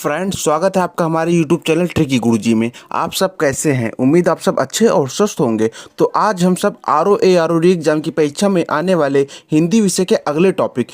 Friends, स्वागत है आपका हमारे यूट्यूब चैनल ट्रिकी गुरुजी में। आप सब कैसे हैं? उम्मीद आप सब अच्छे और स्वस्थ होंगे। तो आज हम सब आर.ओ.ए. एग्जाम की परीक्षा में आने वाले हिंदी विषय के अगले टॉपिक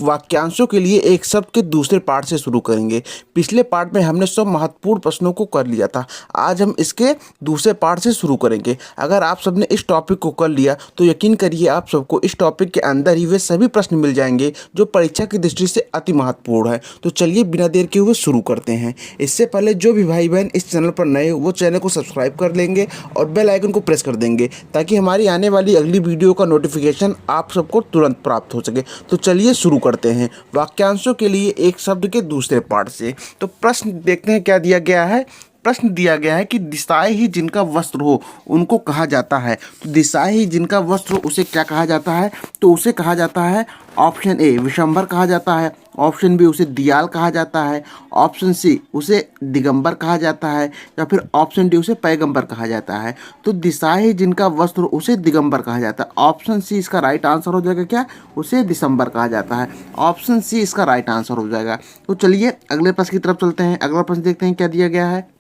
वाक्यांशों के लिए एक शब्द के दूसरे पार्ट से शुरू करेंगे। पिछले पार्ट में हमने सब महत्वपूर्ण प्रश्नों को कर लिया था। आज हम इसके दूसरे पार्ट से शुरू करेंगे। अगर आप सबने इस टॉपिक को कर लिया तो यकीन करिए आप सबको इस टॉपिक के अंदर ही वे सभी प्रश्न मिल जाएंगे जो परीक्षा की दृष्टि से अति महत्वपूर्ण है। तो चलिए बिना देर के हुए शुरू करते हैं। इससे पहले जो भी भाई बहन इस चैनल पर नए हो वो चैनल को सब्सक्राइब कर लेंगे और बेल आइकन को प्रेस कर देंगे ताकि हमारी आने वाली अगली वीडियो का नोटिफिकेशन आप सबको तुरंत प्राप्त हो सके। तो चलिए शुरू करते हैं वाक्यांशों के लिए एक शब्द के दूसरे पार्ट से। तो प्रश्न देखते हैं क्या दिया गया है। प्रश्न दिया गया है कि दिशाएं ही जिनका वस्त्र हो उनको कहा जाता है। तो दिशाएं ही जिनका वस्त्र हो उसे क्या कहा जाता है? तो उसे कहा जाता है ऑप्शन ए विशंबर कहा जाता है, ऑप्शन बी उसे दियाल कहा जाता है, ऑप्शन सी उसे दिगंबर कहा जाता है या फिर ऑप्शन डी उसे पैगंबर कहा जाता है। तो दिशाएं ही जिनका वस्त्र उसे दिगंबर कहा जाता है। ऑप्शन सी इसका राइट आंसर हो जाएगा। क्या? उसे दिसंबर कहा जाता है। ऑप्शन सी इसका राइट आंसर हो जाएगा। तो चलिए अगले प्रश्न की तरफ चलते हैं। अगला प्रश्न देखते हैं क्या दिया गया है।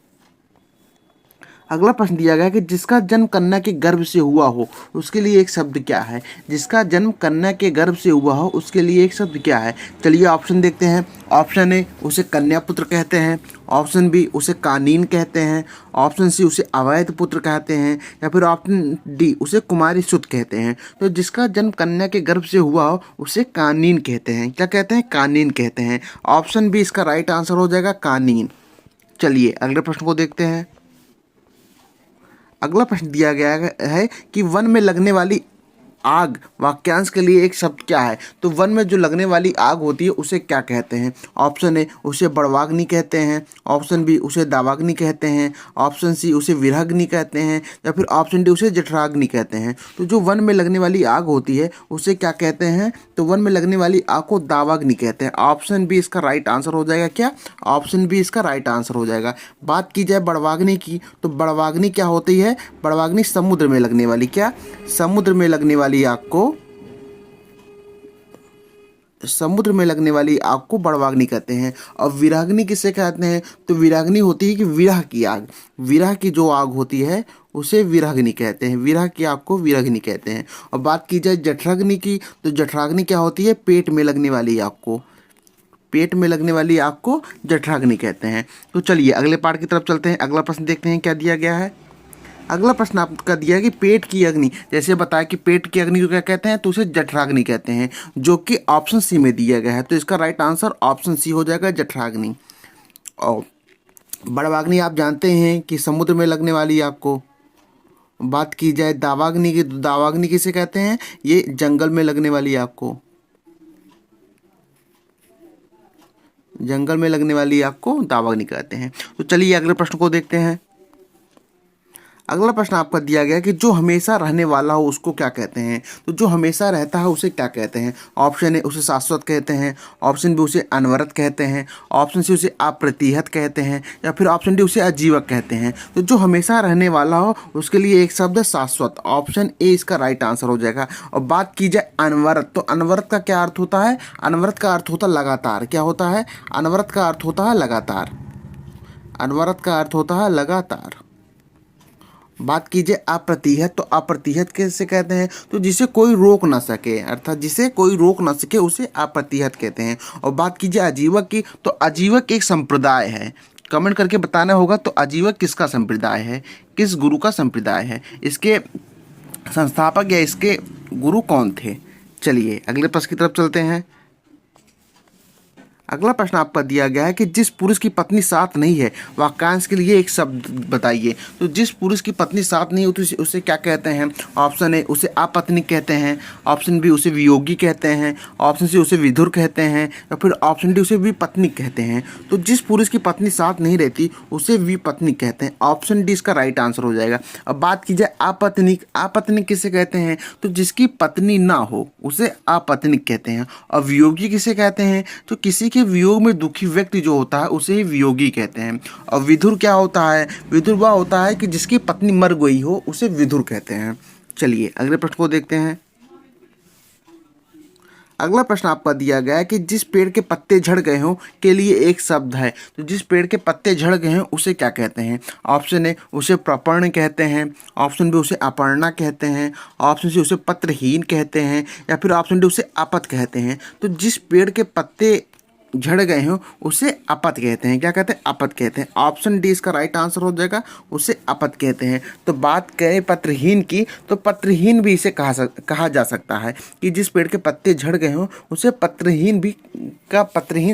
अगला प्रश्न दिया गया है कि जिसका जन्म कन्या के गर्भ से हुआ हो उसके लिए एक शब्द क्या है? जिसका जन्म कन्या के गर्भ से हुआ हो उसके लिए एक शब्द क्या है? चलिए ऑप्शन देखते हैं। ऑप्शन ए उसे कन्या पुत्र कहते हैं, ऑप्शन बी उसे कानीन कहते हैं, ऑप्शन सी उसे अवैध पुत्र कहते हैं या फिर ऑप्शन डी उसे कुमारी सुत कहते हैं। तो जिसका जन्म कन्या के गर्भ से हुआ हो उसे कानीन कहते हैं। क्या कहते हैं? कानीन कहते हैं। ऑप्शन बी इसका राइट आंसर हो जाएगा, कानीन। चलिए अगले प्रश्न को देखते हैं। अगला प्रश्न दिया गया है कि वन में लगने वाली आग वाक्यांश के लिए एक शब्द क्या है? तो वन में जो लगने वाली आग होती है उसे क्या कहते हैं? ऑप्शन ए उसे बड़वाग्नि कहते हैं, ऑप्शन बी उसे दावाग्नि कहते हैं, ऑप्शन सी उसे विरहाग्नि कहते हैं या फिर ऑप्शन डी उसे जठराग्नि कहते हैं। तो जो वन में लगने वाली आग होती है उसे क्या कहते हैं? तो वन में लगने वाली आग को दावाग्नि कहते हैं। ऑप्शन बी इसका राइट आंसर हो जाएगा। क्या? ऑप्शन बी इसका राइट आंसर हो जाएगा। बात की जाए बड़वाग्नि की तो बड़वाग्नि क्या होती है? बड़वाग्नि समुद्र में लगने वाली, क्या? समुद्र में लगने वाली आग को, समुद्र में लगने वाली आग को बड़वाग्नि कहते हैं। और विरहाग्नि किसे कहते हैं? तो विरहाग्नि होती है कि विरह की आग, विरह की जो आग होती है उसे विरहाग्नि कहते हैं। विरह की आग को विरहाग्नि कहते हैं। और बात की जाए जठराग्नि की तो जठराग्नि क्या होती है? पेट में लगने वाली आग को, पेट में लगने वाली आग को जठराग्नि कहते हैं। तो चलिए अगले पार्ट की तरफ चलते हैं। अगला प्रश्न देखते हैं क्या दिया गया है। अगला प्रश्न आपका दिया है कि पेट की अग्नि, जैसे बताया कि पेट की अग्नि को क्या कहते हैं? तो उसे जठराग्नि कहते हैं, जो कि ऑप्शन सी में दिया गया है। तो इसका राइट आंसर ऑप्शन सी हो जाएगा, जठराग्नि। और बड़वाग्नि आप जानते हैं कि समुद्र में लगने वाली आग को। बात की जाए दावाग्नि की तो दावाग्नि किसे कहते हैं? ये जंगल में लगने वाली आग को, जंगल में लगने वाली आग को दावाग्नि कहते हैं। तो चलिए अगले प्रश्न को देखते हैं। अगला प्रश्न आपका दिया गया कि जो हमेशा रहने वाला हो उसको क्या कहते हैं? तो जो हमेशा रहता है उसे क्या कहते हैं? ऑप्शन ए उसे शाश्वत कहते हैं, ऑप्शन बी उसे अनवरत कहते हैं, ऑप्शन सी उसे अप्रतिहत कहते हैं या फिर ऑप्शन डी उसे आजीवक कहते हैं। तो जो हमेशा रहने वाला हो उसके लिए एक शब्द है शाश्वत। ऑप्शन ए इसका राइट आंसर हो जाएगा। और बात की जाए अनवरत, तो अनवरत का क्या अर्थ होता है? अनवरत का अर्थ होता है लगातार। क्या होता है? अनवरत का अर्थ होता है लगातार। अनवरत का अर्थ होता है लगातार। बात कीजिए अप्रतिहत, तो अप्रतिहत कैसे कहते हैं? तो जिसे कोई रोक ना सके, अर्थात जिसे कोई रोक ना सके उसे अप्रतिहत कहते हैं। और बात कीजिए आजीवक की, तो आजीवक एक संप्रदाय है। कमेंट करके बताना होगा तो आजीवक किसका संप्रदाय है, किस गुरु का संप्रदाय है, इसके संस्थापक या इसके गुरु कौन थे। चलिए अगले प्रश्न की तरफ चलते हैं। अगला प्रश्न आपका दिया गया है कि जिस पुरुष की पत्नी साथ नहीं है वाक्यांश के लिए एक शब्द बताइए। तो जिस पुरुष की पत्नी साथ नहीं होती उसे क्या कहते हैं? ऑप्शन ए उसे अपत्नी कहते हैं, ऑप्शन बी उसे वियोगी कहते हैं, ऑप्शन सी उसे विधुर कहते हैं या फिर ऑप्शन डी उसे विपत्नी कहते हैं। तो जिस पुरुष की पत्नी साथ नहीं रहती उसे विपत्नी कहते हैं। ऑप्शन डी इसका राइट आंसर हो जाएगा। अब बात की जाए अपत्नी, अपत्नी किसे कहते हैं? तो जिसकी पत्नी ना हो उसे अपत्नी कहते हैं। और वियोगी किसे कहते हैं? तो किसी के वियोग में दुखी व्यक्ति जो होता है उसे ही वियोगी कहते हैं। और विधुर क्या होता है? विधुर वह होता है कि जिसकी पत्नी मर गई हो उसे विधुर कहते हैं। चलिए अगले प्रश्न को देखते हैं। अगला प्रश्न आपका दिया गया है कि जिस पेड़ के पत्ते झड़ गए हों के लिए एक शब्द है। तो जिस पेड़ के पत्ते झड़ गए हैं उसे क्या कहते हैं? ऑप्शन ए उसे प्रपर्ण कहते हैं, ऑप्शन बी उसे अपर्णा कहते हैं, ऑप्शन सी उसे पत्रहीन कहते हैं, या फिर ऑप्शन डी उसे अपत कहते हैं। तो जिस पेड़ के पत्ते झड़ गए हों उसे अपत कहते हैं। क्या कहते हैं? अपत कहते हैं। ऑप्शन डी इसका राइट आंसर हो जाएगा, उसे अपत कहते हैं। तो बात करें पत्रहीन की, तो पत्रहीन भी इसे कहा जा सकता है कि जिस पेड़ के पत्ते झड़ गए हों उसे पत्रहीन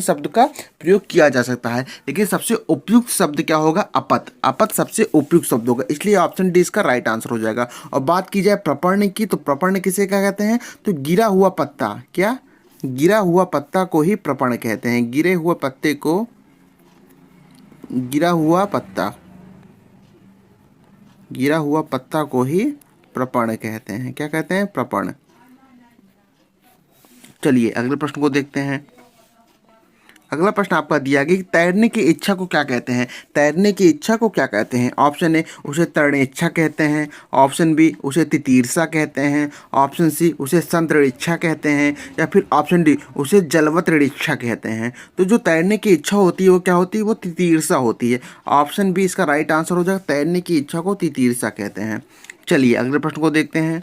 शब्द का प्रयोग किया जा सकता है। लेकिन सबसे उपयुक्त शब्द क्या होगा? अपत। अपत सबसे उपयुक्त शब्द होगा, इसलिए ऑप्शन डी इसका राइट आंसर हो जाएगा। और बात की जाए प्रपर्ण की, तो प्रपर्ण किसे क्या कहते हैं? तो गिरा हुआ पत्ता, क्या? गिरा हुआ पत्ता को ही प्रपर्ण कहते हैं। गिरे हुए पत्ते को, गिरा हुआ पत्ता को ही प्रपर्ण कहते हैं। क्या कहते हैं? प्रपर्ण। चलिए अगले प्रश्न को देखते हैं। अगला प्रश्न आपका दिया गया कि तैरने की इच्छा को क्या कहते हैं? तैरने की इच्छा को क्या कहते हैं? ऑप्शन ए उसे तरणेच्छा कहते हैं, ऑप्शन बी उसे तितीर्षा कहते हैं, ऑप्शन सी उसे संतरणेच्छा कहते हैं, या फिर ऑप्शन डी उसे जलवतरणेच्छा कहते हैं। तो जो तैरने की इच्छा होती है वो क्या होती है? वो तितीर्षा होती है। ऑप्शन बी इसका राइट आंसर हो जाएगा, तैरने की इच्छा को तितीर्षा कहते हैं। चलिए अगले प्रश्न को देखते हैं।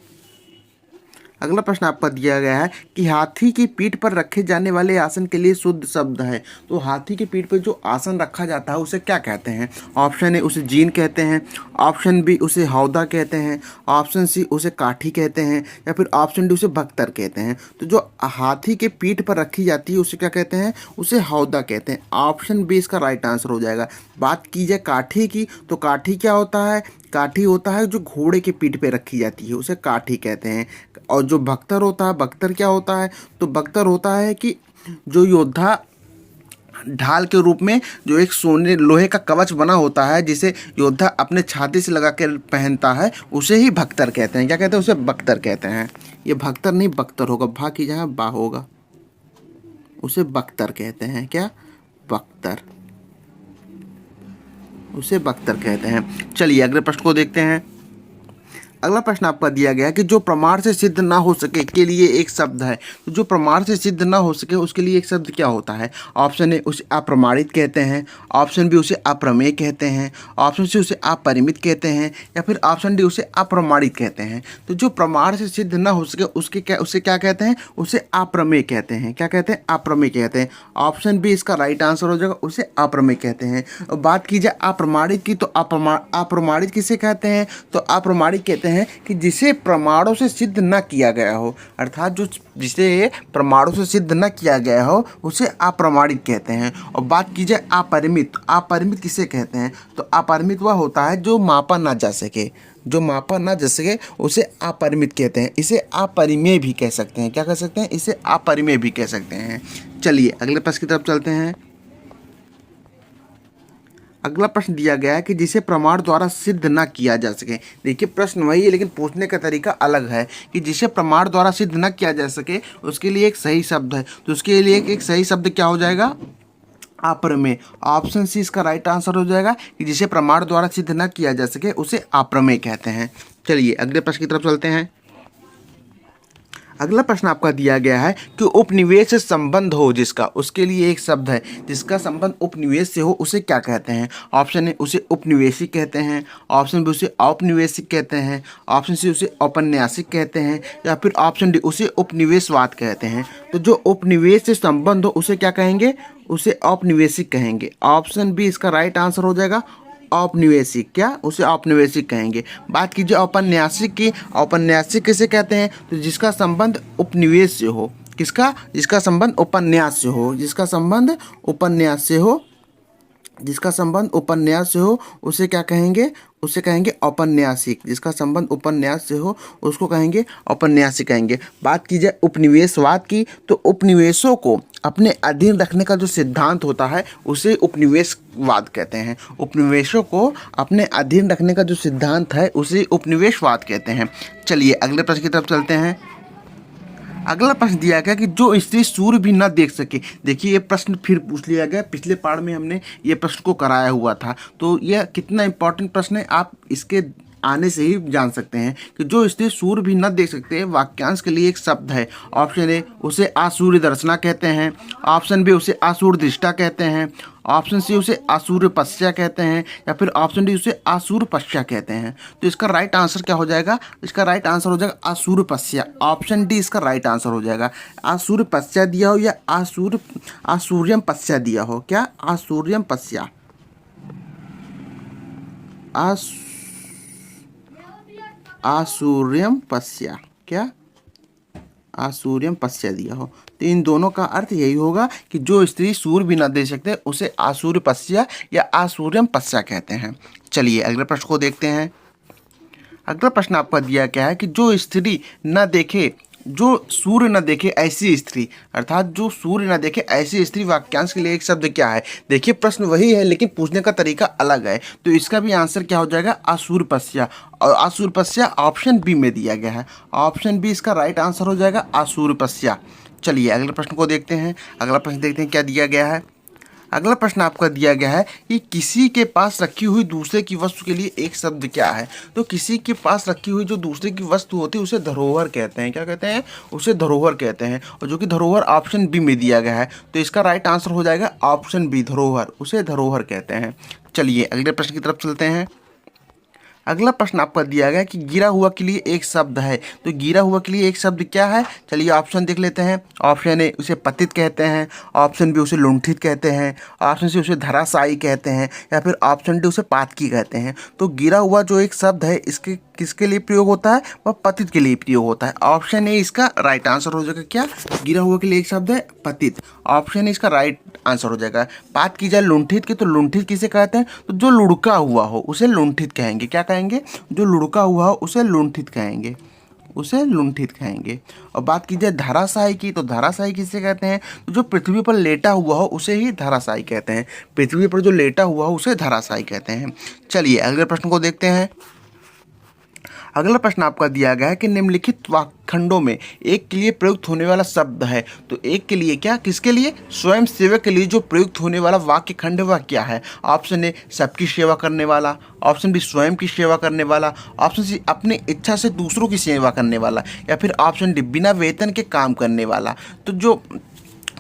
अगला प्रश्न आपका दिया गया है कि हाथी की पीठ पर रखे जाने वाले आसन के लिए शुद्ध शब्द है। तो हाथी की पीठ पर जो आसन रखा जाता है उसे क्या कहते हैं? ऑप्शन ए उसे जीन कहते हैं, ऑप्शन बी उसे हौदा कहते हैं, ऑप्शन सी उसे काठी कहते हैं, या फिर ऑप्शन डी उसे भक्तर कहते हैं। तो जो हाथी के पीठ पर रखी जाती है उसे क्या कहते हैं? उसे हौदा कहते हैं। ऑप्शन बी इसका राइट आंसर हो जाएगा। बात की जाए काठी की, तो काठी क्या होता है? काठी होता है जो घोड़े के पीठ पे रखी जाती है, उसे काठी कहते हैं। और जो बख्तर होता है, बख्तर क्या होता है? तो बख्तर होता है कि जो योद्धा ढाल के रूप में जो एक सोने लोहे का कवच बना होता है जिसे योद्धा अपने छाती से लगा कर पहनता है, उसे ही भक्तर कहते हैं। क्या कहते हैं? उसे बख्तर कहते हैं। ये भक्तर नहीं बख्तर होगा, भा की जगह बा होगा, उसे बख्तर कहते हैं। क्या? बख्तर, उसे बख्तर कहते हैं। चलिए अगले प्रश्न को देखते हैं। अगला प्रश्न आपका दिया गया है कि जो प्रमाण से सिद्ध ना हो सके के लिए एक शब्द है। तो जो प्रमाण से सिद्ध ना हो सके उसके लिए एक शब्द क्या होता है? ऑप्शन ए उसे अप्रमाणित कहते हैं, ऑप्शन बी उसे अप्रमेय कहते हैं, ऑप्शन सी उसे अपरिमित कहते हैं, या फिर ऑप्शन डी उसे अप्रमाणित कहते हैं। तो जो प्रमाण से सिद्ध ना हो सके उसे क्या कहते हैं? उसे अप्रमेय कहते हैं। क्या कहते हैं? अप्रमेय कहते हैं। ऑप्शन बी इसका राइट आंसर हो जाएगा, उसे अप्रमेय कहते हैं। और बात की जाए अप्रमाणित की, तो अप्रमाणित किसे कहते हैं? तो अप्रमाणित कहते हैं कि जिसे प्रमाणों से सिद्ध न किया गया हो, अर्थात जो जिसे प्रमाणों से सिद्ध न किया गया हो उसे अप्रमाणित कहते हैं। और बात की जाए अपरिमित, अपरिमित किसे कहते हैं? तो अपरिमित वह होता है जो मापा ना जा सके, जो मापा ना जा सके उसे अपरिमित कहते हैं। इसे अपरिमेय भी कह सकते हैं। क्या कह सकते हैं? इसे अपरिमेय भी कह सकते हैं। चलिए अगले प्रश्न की तरफ चलते हैं। अगला प्रश्न दिया गया है कि जिसे प्रमाण द्वारा सिद्ध ना किया जा सके। देखिए प्रश्न वही है लेकिन पूछने का तरीका अलग है कि जिसे प्रमाण द्वारा सिद्ध ना किया जा सके उसके लिए एक सही शब्द है। तो उसके लिए एक सही शब्द क्या हो जाएगा? अप्रमेय। ऑप्शन सी इसका राइट आंसर हो जाएगा कि जिसे प्रमाण द्वारा सिद्ध ना किया जा सके उसे अप्रमेय कहते हैं। चलिए अगले प्रश्न की तरफ चलते हैं। अगला प्रश्न आपका दिया गया है कि उपनिवेश से संबंध हो जिसका, उसके लिए एक शब्द है जिसका संबंध उपनिवेश से हो उसे क्या कहते हैं? ऑप्शन ए उसे उपनिवेशिक कहते हैं, ऑप्शन बी उसे औपनिवेशिक कहते हैं, ऑप्शन सी उसे औपन्यासिक कहते हैं, या फिर ऑप्शन डी उसे उपनिवेशवाद कहते हैं। तो जो उपनिवेश से संबंध हो उसे क्या कहेंगे? उसे औपनिवेशिक कहेंगे। ऑप्शन बी इसका राइट आंसर हो जाएगा, औपनिवेशिक। क्या? उसे औपनिवेशिक कहेंगे। बात कीजिए औपन्यासिक की, औपन्यासिक किसे कहते हैं? तो जिसका संबंध उपनिवेश से हो। किसका? जिसका संबंध उपन्यास से हो, जिसका संबंध उपन्यास से हो, जिसका संबंध उपन्यास से हो उसे क्या कहेंगे? उसे कहेंगे औपन्यासिक। जिसका संबंध उपन्यास से हो उसको कहेंगे औपन्यासिक कहेंगे। बात की जाए उपनिवेशवाद की, तो उपनिवेशों को अपने अधीन रखने का जो सिद्धांत होता है उसे उपनिवेशवाद कहते हैं। उपनिवेशों को अपने अधीन रखने का जो सिद्धांत है उसे उपनिवेशवाद कहते हैं। चलिए अगले प्रश्न की तरफ चलते हैं। अगला प्रश्न दिया गया कि जो स्त्री सूर्य भी न देख सके। देखिए ये प्रश्न फिर पूछ लिया गया, पिछले पाठ में हमने ये प्रश्न को कराया हुआ था, तो यह कितना इंपॉर्टेंट प्रश्न है आप इसके आने से ही जान सकते हैं कि जो स्त्री सूर्य भी न देख सकते वाक्यांश के लिए एक शब्द है। ऑप्शन ए उसे आसूर्य दर्शना कहते हैं, ऑप्शन बी उसे आसूर्य दृष्टा कहते हैं, ऑप्शन सी उसे आसूर्य पश्चा कहते हैं, या फिर ऑप्शन डी उसे आसूर्य पश्चा कहते हैं। तो इसका राइट आंसर क्या हो जाएगा? इसका राइट आंसर हो जाएगा आसूर्य पश्चा। ऑप्शन डी इसका राइट आंसर हो जाएगा। आसूर्य पश्चा दिया हो या आसूर्यम पश्चा दिया हो, क्या आसूर्यम पश्चा, आसूर्यम पश्चा, क्या आसूर्यम पश्चा दिया हो, तो इन दोनों का अर्थ यही होगा कि जो स्त्री सूर्य भी न दे सकते उसे आसूर्य पश्चा या आसूर्यम पश्चा कहते हैं। चलिए अगले प्रश्न को देखते हैं। अगला प्रश्न आपका दिया क्या है कि जो स्त्री न देखे, जो सूर्य न देखे ऐसी स्त्री, अर्थात जो सूर्य न देखे ऐसी स्त्री वाक्यांश के लिए एक शब्द क्या है? देखिए प्रश्न वही है लेकिन पूछने का तरीका अलग है। तो इसका भी आंसर क्या हो जाएगा? आसूर्य पश्चा। और आसूर्य पश्चा ऑप्शन बी में दिया गया है। ऑप्शन बी इसका राइट आंसर हो जाएगा, आसूर्य पश्चा। चलिए अगले प्रश्न को देखते हैं। अगला प्रश्न देखते हैं क्या दिया गया है। अगला प्रश्न आपका दिया गया है कि किसी के पास रखी हुई दूसरे की वस्तु के लिए एक शब्द क्या है? तो किसी के पास रखी हुई जो दूसरे की वस्तु होती है उसे धरोहर कहते हैं। क्या कहते हैं? उसे धरोहर कहते हैं। और जो कि धरोहर ऑप्शन बी में दिया गया है, तो इसका राइट आंसर हो जाएगा ऑप्शन बी, धरोहर, उसे धरोहर कहते हैं। चलिए अगले प्रश्न की तरफ चलते हैं। अगला प्रश्न आपका दिया गया कि गिरा हुआ के लिए एक शब्द है। तो गिरा हुआ के लिए एक शब्द क्या है? चलिए ऑप्शन देख लेते हैं। ऑप्शन ए उसे पतित कहते हैं, ऑप्शन बी उसे लुंठित कहते हैं, ऑप्शन सी उसे धराशायी कहते हैं, या फिर ऑप्शन डी उसे पातकी कहते हैं। तो गिरा हुआ जो एक शब्द है इसके किसके लिए प्रयोग होता है? वह पतित के लिए प्रयोग होता है। ऑप्शन ए इसका राइट आंसर हो जाएगा। क्या गिरा हुआ के लिए एक शब्द है? पतित। ऑप्शन ए इसका राइट आंसर हो जाएगा। बात की जाए लुंठित की, तो लुंठित किसे कहते हैं? तो जो लुढ़का हुआ हो उसे लुंठित कहेंगे। क्या कहेंगे? जो लुढ़का हुआ हो उसे लुंठित कहेंगे, उसे लुंठित कहेंगे। और बात की जाए धराशायी की, तो धराशायी किसे कहते हैं? तो जो पृथ्वी पर लेटा हुआ हो उसे ही धराशायी कहते हैं। पृथ्वी पर जो लेटा हुआ हो उसे धराशायी कहते हैं। चलिए अगले प्रश्न को देखते हैं। अगला प्रश्न आपका दिया गया है कि निम्नलिखित वाक्खंडों में एक के लिए प्रयुक्त होने वाला शब्द है। तो एक के लिए क्या, किसके लिए? स्वयं सेवक के लिए जो प्रयुक्त होने वाला वाक्य खंड वह क्या है? ऑप्शन ए सबकी सेवा करने वाला, ऑप्शन बी स्वयं की सेवा करने वाला, ऑप्शन सी अपनी इच्छा से दूसरों की सेवा करने वाला, या फिर ऑप्शन डी बिना वेतन के काम करने वाला। तो जो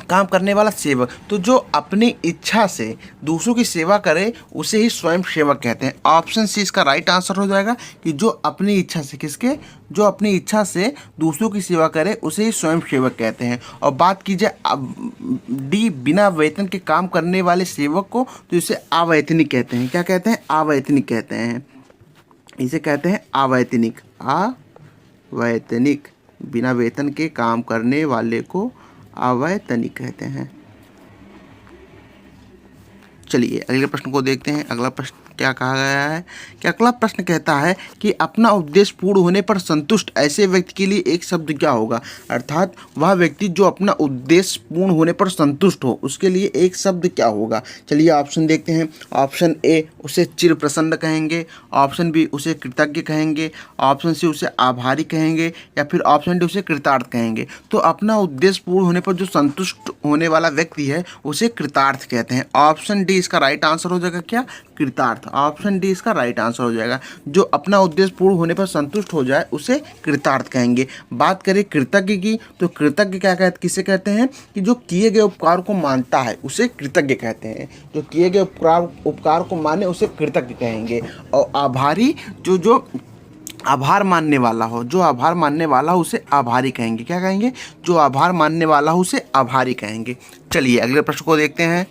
काम करने वाला सेवक, तो जो अपनी इच्छा से दूसरों की सेवा करे उसे ही स्वयं सेवक कहते हैं। ऑप्शन सी इसका राइट आंसर हो जाएगा कि जो अपनी इच्छा से, किसके? जो अपनी इच्छा से दूसरों की सेवा करे उसे ही स्वयं सेवक कहते हैं। और बात की जाए डी बिना वेतन के काम करने वाले सेवक को, तो इसे अवैतनिक कहते हैं। क्या कहते हैं? अवैतनिक कहते हैं। इसे कहते हैं अवैतनिक। अवैतनिक, बिना वेतन के काम करने वाले को अवैतनिक कहते हैं। चलिए अगले प्रश्न को देखते हैं। अगला प्रश्न क्या कहा गया है कि अगला प्रश्न कहता है कि अपना उद्देश्य पूर्ण होने पर संतुष्ट ऐसे व्यक्ति के लिए एक शब्द क्या होगा? अर्थात वह व्यक्ति जो अपना उद्देश्य पूर्ण होने पर संतुष्ट हो उसके लिए एक शब्द क्या होगा? चलिए ऑप्शन देखते हैं। ऑप्शन ए उसे चिर प्रसन्न कहेंगे, ऑप्शन बी उसे कृतज्ञ कहेंगे, ऑप्शन सी उसे आभारी कहेंगे, या फिर ऑप्शन डी उसे कृतार्थ कहेंगे। तो अपना उद्देश्य पूर्ण होने पर जो संतुष्ट होने वाला व्यक्ति है उसे कृतार्थ कहते हैं। ऑप्शन डी इसका राइट आंसर हो जाएगा। क्या? कृतार्थ। ऑप्शन डी इसका राइट आंसर हो जाएगा। जो अपना उद्देश्य पूर्ण होने पर संतुष्ट हो जाए उसे कृतार्थ कहेंगे। बात करें कृतज्ञ की, तो कृतज्ञ क्या कहते, किसे कहते हैं? कि जो किए गए उपकार को मानता है उसे कृतज्ञ कहते हैं। जो किए गए उपकार को माने उसे कृतज्ञ कहेंगे। और आभारी, जो आभार मानने वाला हो, जो आभार मानने वाला हो उसे आभारी कहेंगे। क्या कहेंगे? जो आभार मानने वाला हो उसे आभारी कहेंगे। चलिए अगले प्रश्न को देखते हैं।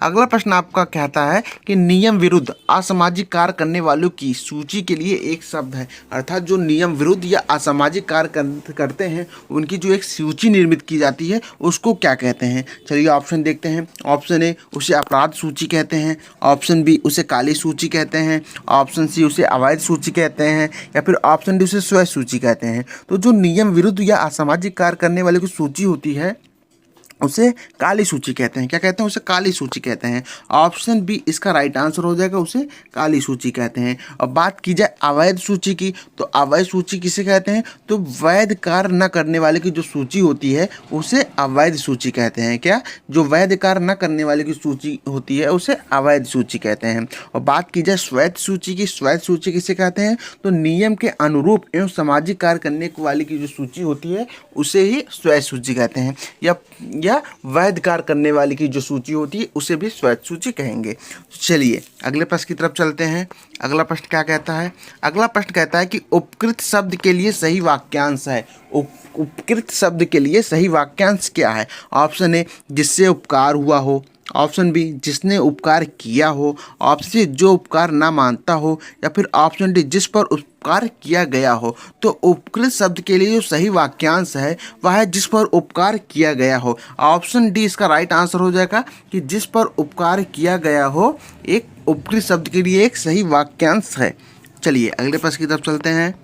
अगला प्रश्न आपका कहता है कि नियम विरुद्ध असामाजिक कार्य करने वालों की सूची के लिए एक शब्द है। अर्थात जो नियम विरुद्ध या असामाजिक कार्य करते हैं उनकी जो एक सूची निर्मित की जाती है उसको क्या कहते हैं? चलिए ऑप्शन देखते हैं। ऑप्शन ए उसे अपराध सूची कहते हैं, ऑप्शन बी उसे काली सूची कहते हैं, ऑप्शन सी उसे अवैध सूची कहते हैं, या फिर ऑप्शन डी उसे स्वयं सूची कहते हैं। तो जो नियम विरुद्ध या असामाजिक कार्य करने वाले की सूची होती है उसे काली सूची कहते हैं। क्या कहते हैं? उसे काली सूची कहते हैं। ऑप्शन बी इसका राइट आंसर हो जाएगा, उसे काली सूची कहते हैं। और बात की जाए अवैध सूची की, तो अवैध सूची किसे कहते हैं? तो वैध कार्य न करने वाले की जो सूची होती है उसे अवैध सूची कहते हैं। क्या? जो वैध कार्य न करने वाले की सूची होती है उसे अवैध सूची कहते हैं। और बात की जाए स्वैध सूची की, स्वैध सूची किसे कहते हैं? तो नियम के अनुरूप एवं सामाजिक कार्य करने वाली की जो सूची होती है उसे ही स्वैध सूची कहते हैं। या वैध कार्य करने वाली की जो सूची होती है उसे भी स्वैध सूची कहेंगे। चलिए अगले प्रश्न की तरफ चलते हैं। अगला प्रश्न क्या कहता है? अगला प्रश्न कहता है कि उपकृत शब्द के लिए सही वाक्यांश है। उपकृत शब्द के लिए सही वाक्यांश क्या है? ऑप्शन ए जिससे उपकार हुआ हो, ऑप्शन बी जिसने उपकार किया हो, ऑप्शन सी जो उपकार ना मानता हो, या फिर ऑप्शन डी जिस पर उपकार किया गया हो। तो उपकृत शब्द के लिए जो सही वाक्यांश है वह है जिस पर उपकार किया गया हो। ऑप्शन डी इसका राइट आंसर हो जाएगा कि जिस पर उपकार किया गया हो एक उपकृत शब्द के लिए एक सही वाक्यांश है। चलिए अगले प्रश्न की तरफ चलते हैं।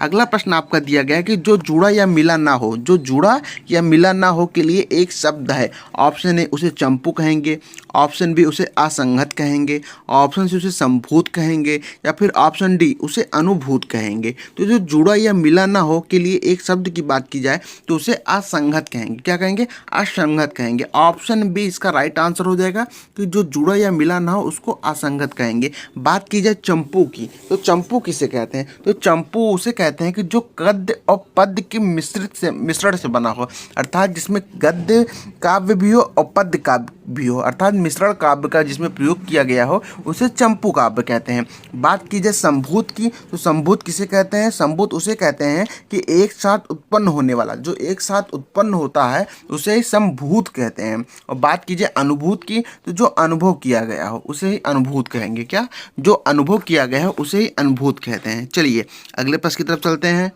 अगला प्रश्न आपका दिया गया है कि जो जुड़ा या मिला ना हो, जो जुड़ा या मिला ना हो के लिए एक शब्द है। ऑप्शन ए उसे चंपू कहेंगे, ऑप्शन बी उसे असंगत कहेंगे, ऑप्शन सी उसे संभूत कहेंगे, या फिर ऑप्शन डी उसे अनुभूत कहेंगे। तो जो जुड़ा या मिला ना हो के लिए एक शब्द की बात की जाए तो उसे असंगत कहेंगे। क्या कहेंगे? असंगत कहेंगे। ऑप्शन बी इसका राइट आंसर हो जाएगा कि जो जुड़ा या मिला ना हो उसको असंगत कहेंगे। बात की जाए चंपू की, तो चंपू किसे कहते हैं? तो चंपू उसे कहते हैं कि जो गद्य और पद्य के मिश्रण से बना हो, अर्थात जिसमें गद्य काव्य भी हो और पद्य काव्य भी हो, अर्थात मिश्रण काव्य का जिसमें प्रयोग किया गया हो उसे चंपू काव्य कहते हैं। बात की जाए संभूत की, तो संभूत किसे कहते हैं? संभूत उसे कहते हैं कि एक साथ उत्पन्न होने वाला, जो एक साथ उत्पन्न होता है उसे संभूत कहते हैं। और बात की जाए अनुभूत की, तो जो अनुभव किया गया हो उसे ही अनुभूत कहेंगे। क्या? जो अनुभव किया गया है उसे ही अनुभूत कहते हैं। चलिए अगले प्रश्न की तरफ चलते हैं।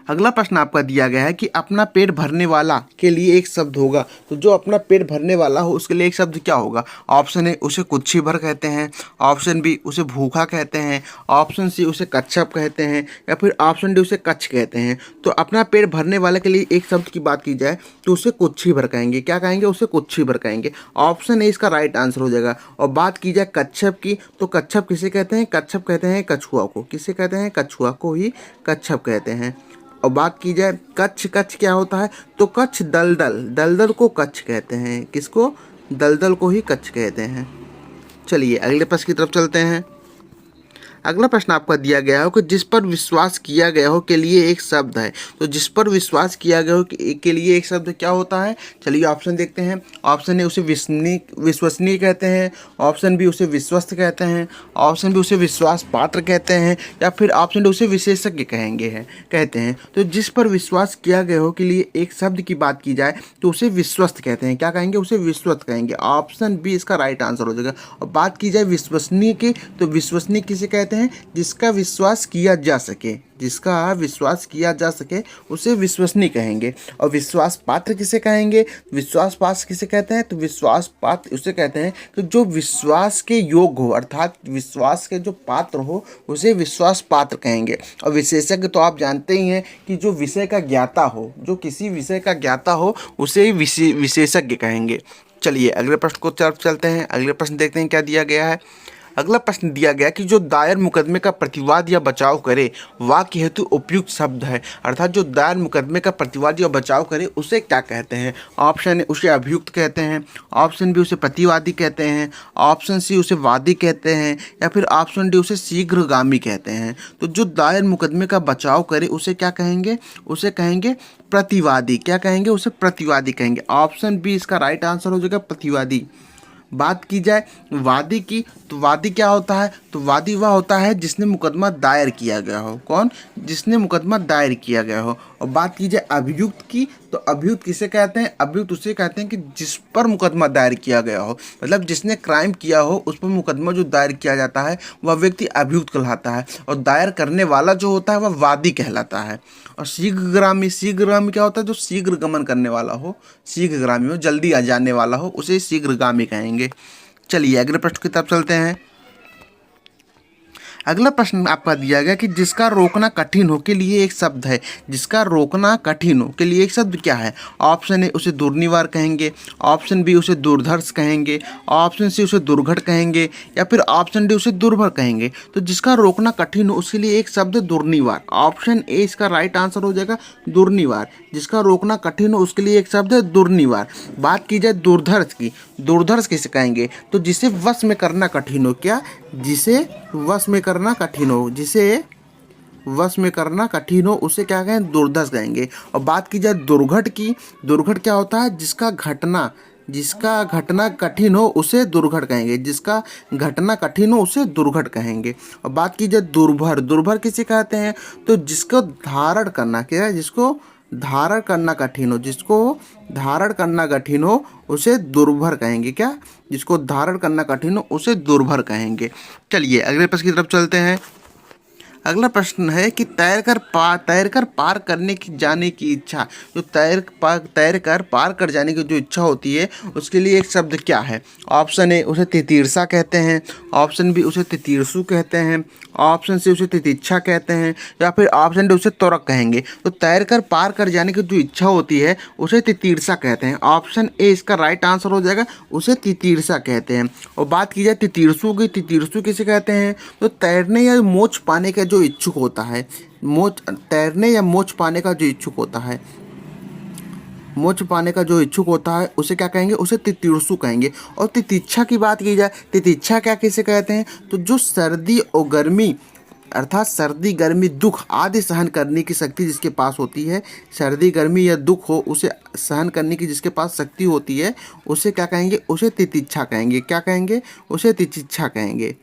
अगला प्रश्न आपका दिया गया है कि अपना पेट भरने वाला के लिए एक शब्द होगा। तो जो अपना पेट भरने वाला हो उसके लिए एक शब्द क्या होगा? ऑप्शन ए उसे कुच्छी भर कहते हैं, ऑप्शन बी उसे भूखा कहते हैं, ऑप्शन सी उसे कच्छप कहते हैं, या फिर ऑप्शन डी उसे कच्छ कहते हैं। तो अपना पेट भरने वाले के लिए एक शब्द की बात की जाए तो उसे कुच्छी भर कहेंगे। क्या कहेंगे? उसे कुच्छी भर कहेंगे। ऑप्शन ए इसका राइट आंसर हो जाएगा। और बात की जाए कच्छप की, तो कच्छप किसे कहते हैं? कच्छप कहते हैं कछुआ को। किसे कहते हैं? कछुआ को ही कच्छप कहते हैं। और बात की जाए कच्छ, कच्छ क्या होता है? तो कच्छ दलदल, दलदल को कच्छ कहते हैं। किसको? दलदल को ही कच्छ कहते हैं। चलिए अगले प्रश्न की तरफ चलते हैं। अगला प्रश्न आपका दिया गया हो कि जिस पर विश्वास किया गया हो के लिए एक शब्द है। तो जिस पर विश्वास किया गया हो के लिए एक शब्द क्या होता है? चलिए ऑप्शन देखते हैं। ऑप्शन ए उसे विश्वसनीय कहते हैं, ऑप्शन बी उसे विश्वस्त कहते हैं, ऑप्शन बी उसे विश्वास पात्र कहते हैं, या फिर ऑप्शन डी उसे विशेषज्ञ कहते हैं। तो जिस पर विश्वास किया गया हो के लिए एक शब्द की बात की जाए तो उसे विश्वस्त कहते हैं। क्या कहेंगे? उसे विश्वस्त कहेंगे। ऑप्शन बी इसका राइट आंसर हो जाएगा। और बात की जाए विश्वसनीय की, तो विश्वसनीय किसे कहते हैं? जिसका विश्वास किया जा सके, जिसका विश्वास किया जा सके उसे विश्वसनीय कहेंगे। और विश्वास पात्र किसे कहेंगे? विश्वास पात्र किसे कहते हैं? तो विश्वास पात्र उसे कहते हैं कि जो विश्वास के योग्य हो, अर्थात विश्वास के जो पात्र हो उसे विश्वास पात्र कहेंगे। और विशेषज्ञ तो आप जानते ही हैं कि जो विषय का ज्ञाता हो, जो किसी विषय का ज्ञाता हो उसे ही विशेषज्ञ कहेंगे। चलिए अगले प्रश्न को तरफ चलते हैं। अगले प्रश्न देखते हैं क्या दिया गया है। अगला प्रश्न दिया गया कि जो दायर मुकदमे का प्रतिवाद या बचाव करे वाक्य हेतु उपयुक्त शब्द है, अर्थात जो दायर मुकदमे का प्रतिवाद या बचाव करे उसे क्या कहते हैं? ऑप्शन ए उसे अभियुक्त कहते हैं, ऑप्शन बी उसे प्रतिवादी कहते हैं, ऑप्शन सी उसे वादी कहते हैं, या फिर ऑप्शन डी उसे शीघ्रगामी कहते हैं। तो जो दायर मुकदमे का बचाव करे उसे क्या कहेंगे? उसे कहेंगे प्रतिवादी। क्या कहेंगे? उसे प्रतिवादी कहेंगे। ऑप्शन बी इसका राइट आंसर हो जाएगा प्रतिवादी। बात की जाए वादी की, तो वादी क्या होता है? तो वादी वह होता है जिसने मुकदमा दायर किया गया हो। कौन? जिसने मुकदमा दायर किया गया हो। और बात की जाए अभियुक्त की, तो अभियुक्त किसे कहते हैं? अभियुक्त उसे कहते हैं कि जिस पर मुकदमा दायर किया गया हो, मतलब जिसने क्राइम किया हो उस पर मुकदमा जो दायर किया जाता है वह व्यक्ति अभियुक्त कहलाता है। और दायर करने वाला जो होता है वह वादी कहलाता है। और शीघ्रगामी, शीघ्रगामी क्या होता है? जो शीघ्र गमन करने वाला हो, शीघ्रगामी हो, जल्दी आ जाने वाला हो, उसे शीघ्रगामी कहेंगे। चलिए अगले प्रश्न की तरफ चलते हैं। अगला प्रश्न आपका दिया गया कि जिसका रोकना कठिन हो के लिए एक शब्द है। जिसका रोकना कठिन हो के लिए एक शब्द क्या है? ऑप्शन ए उसे दुर्निवार कहेंगे, ऑप्शन बी उसे दुर्धर्ष कहेंगे, ऑप्शन सी उसे दुर्घट कहेंगे, या फिर ऑप्शन डी उसे दुर्भर कहेंगे। तो जिसका रोकना कठिन हो उसके लिए एक शब्द दुर्निवार। ऑप्शन ए इसका राइट आंसर हो जाएगा, दुर्निवार। जिसका रोकना कठिन हो उसके लिए एक शब्द है दुर्निवार। बात की जाए दुर्धर्ष की, दुर्धर्ष किसे कहेंगे? तो जिसे वश में करना कठिन हो। क्या? जिसे वश में करना कठिन हो, जिसे वश में करना कठिन हो उसे क्या कहें? दुर्धर्ष कहेंगे। और बात की जाए दुर्घट की, दुर्घट क्या होता है? जिसका घटना कठिन हो उसे दुर्घट कहेंगे। जिसका घटना कठिन हो उसे दुर्घट कहेंगे। और बात की जाए दुर्भर, दुर्भर किसे कहते हैं? तो जिसको धारण करना, क्या है? जिसको धारण करना कठिन हो, जिसको धारण करना कठिन हो उसे दुर्भर कहेंगे। क्या? जिसको धारण करना कठिन हो उसे दुर्भर कहेंगे। चलिए अगले प्रश्न की तरफ चलते हैं। अगला प्रश्न है कि तैरकर पार करने की जाने की इच्छा, जो तैरकर पार कर जाने की जो इच्छा होती है उसके लिए एक शब्द क्या है? ऑप्शन ए उसे तितीर्षा कहते हैं, ऑप्शन बी उसे तितीर्षु कहते हैं, ऑप्शन सी उसे तितिक्षा कहते हैं, या फिर ऑप्शन डी उसे त्वरक कहेंगे। तो तैरकर पार कर जाने की जो इच्छा होती है उसे तितीर्षा कहते हैं। ऑप्शन ए इसका राइट आंसर हो जाएगा, उसे तितीर्षा कहते हैं। और बात की जाए तितीर्षु की, तितीर्षु किसे कहते हैं? तो तैरने या मोक्ष पाने का जो इच्छुक होता है, तैरने या मोक्ष पाने का जो इच्छुक होता है, मोक्ष पाने का जो इच्छुक होता है उसे क्या कहेंगे? उसे तितीर्षु कहेंगे। और तितिक्षा की बात की जाए, तितिक्षा क्या किसे कहते हैं? तो जो सर्दी और गर्मी, अर्थात सर्दी गर्मी दुख आदि सहन करने की शक्ति जिसके पास होती है, सर्दी गर्मी या दुख हो उसे सहन करने की जिसके पास शक्ति होती है उसे क्या कहेंगे? उसे तितिक्षा कहेंगे। क्या कहेंगे? उसे तितिक्षा कहेंगे।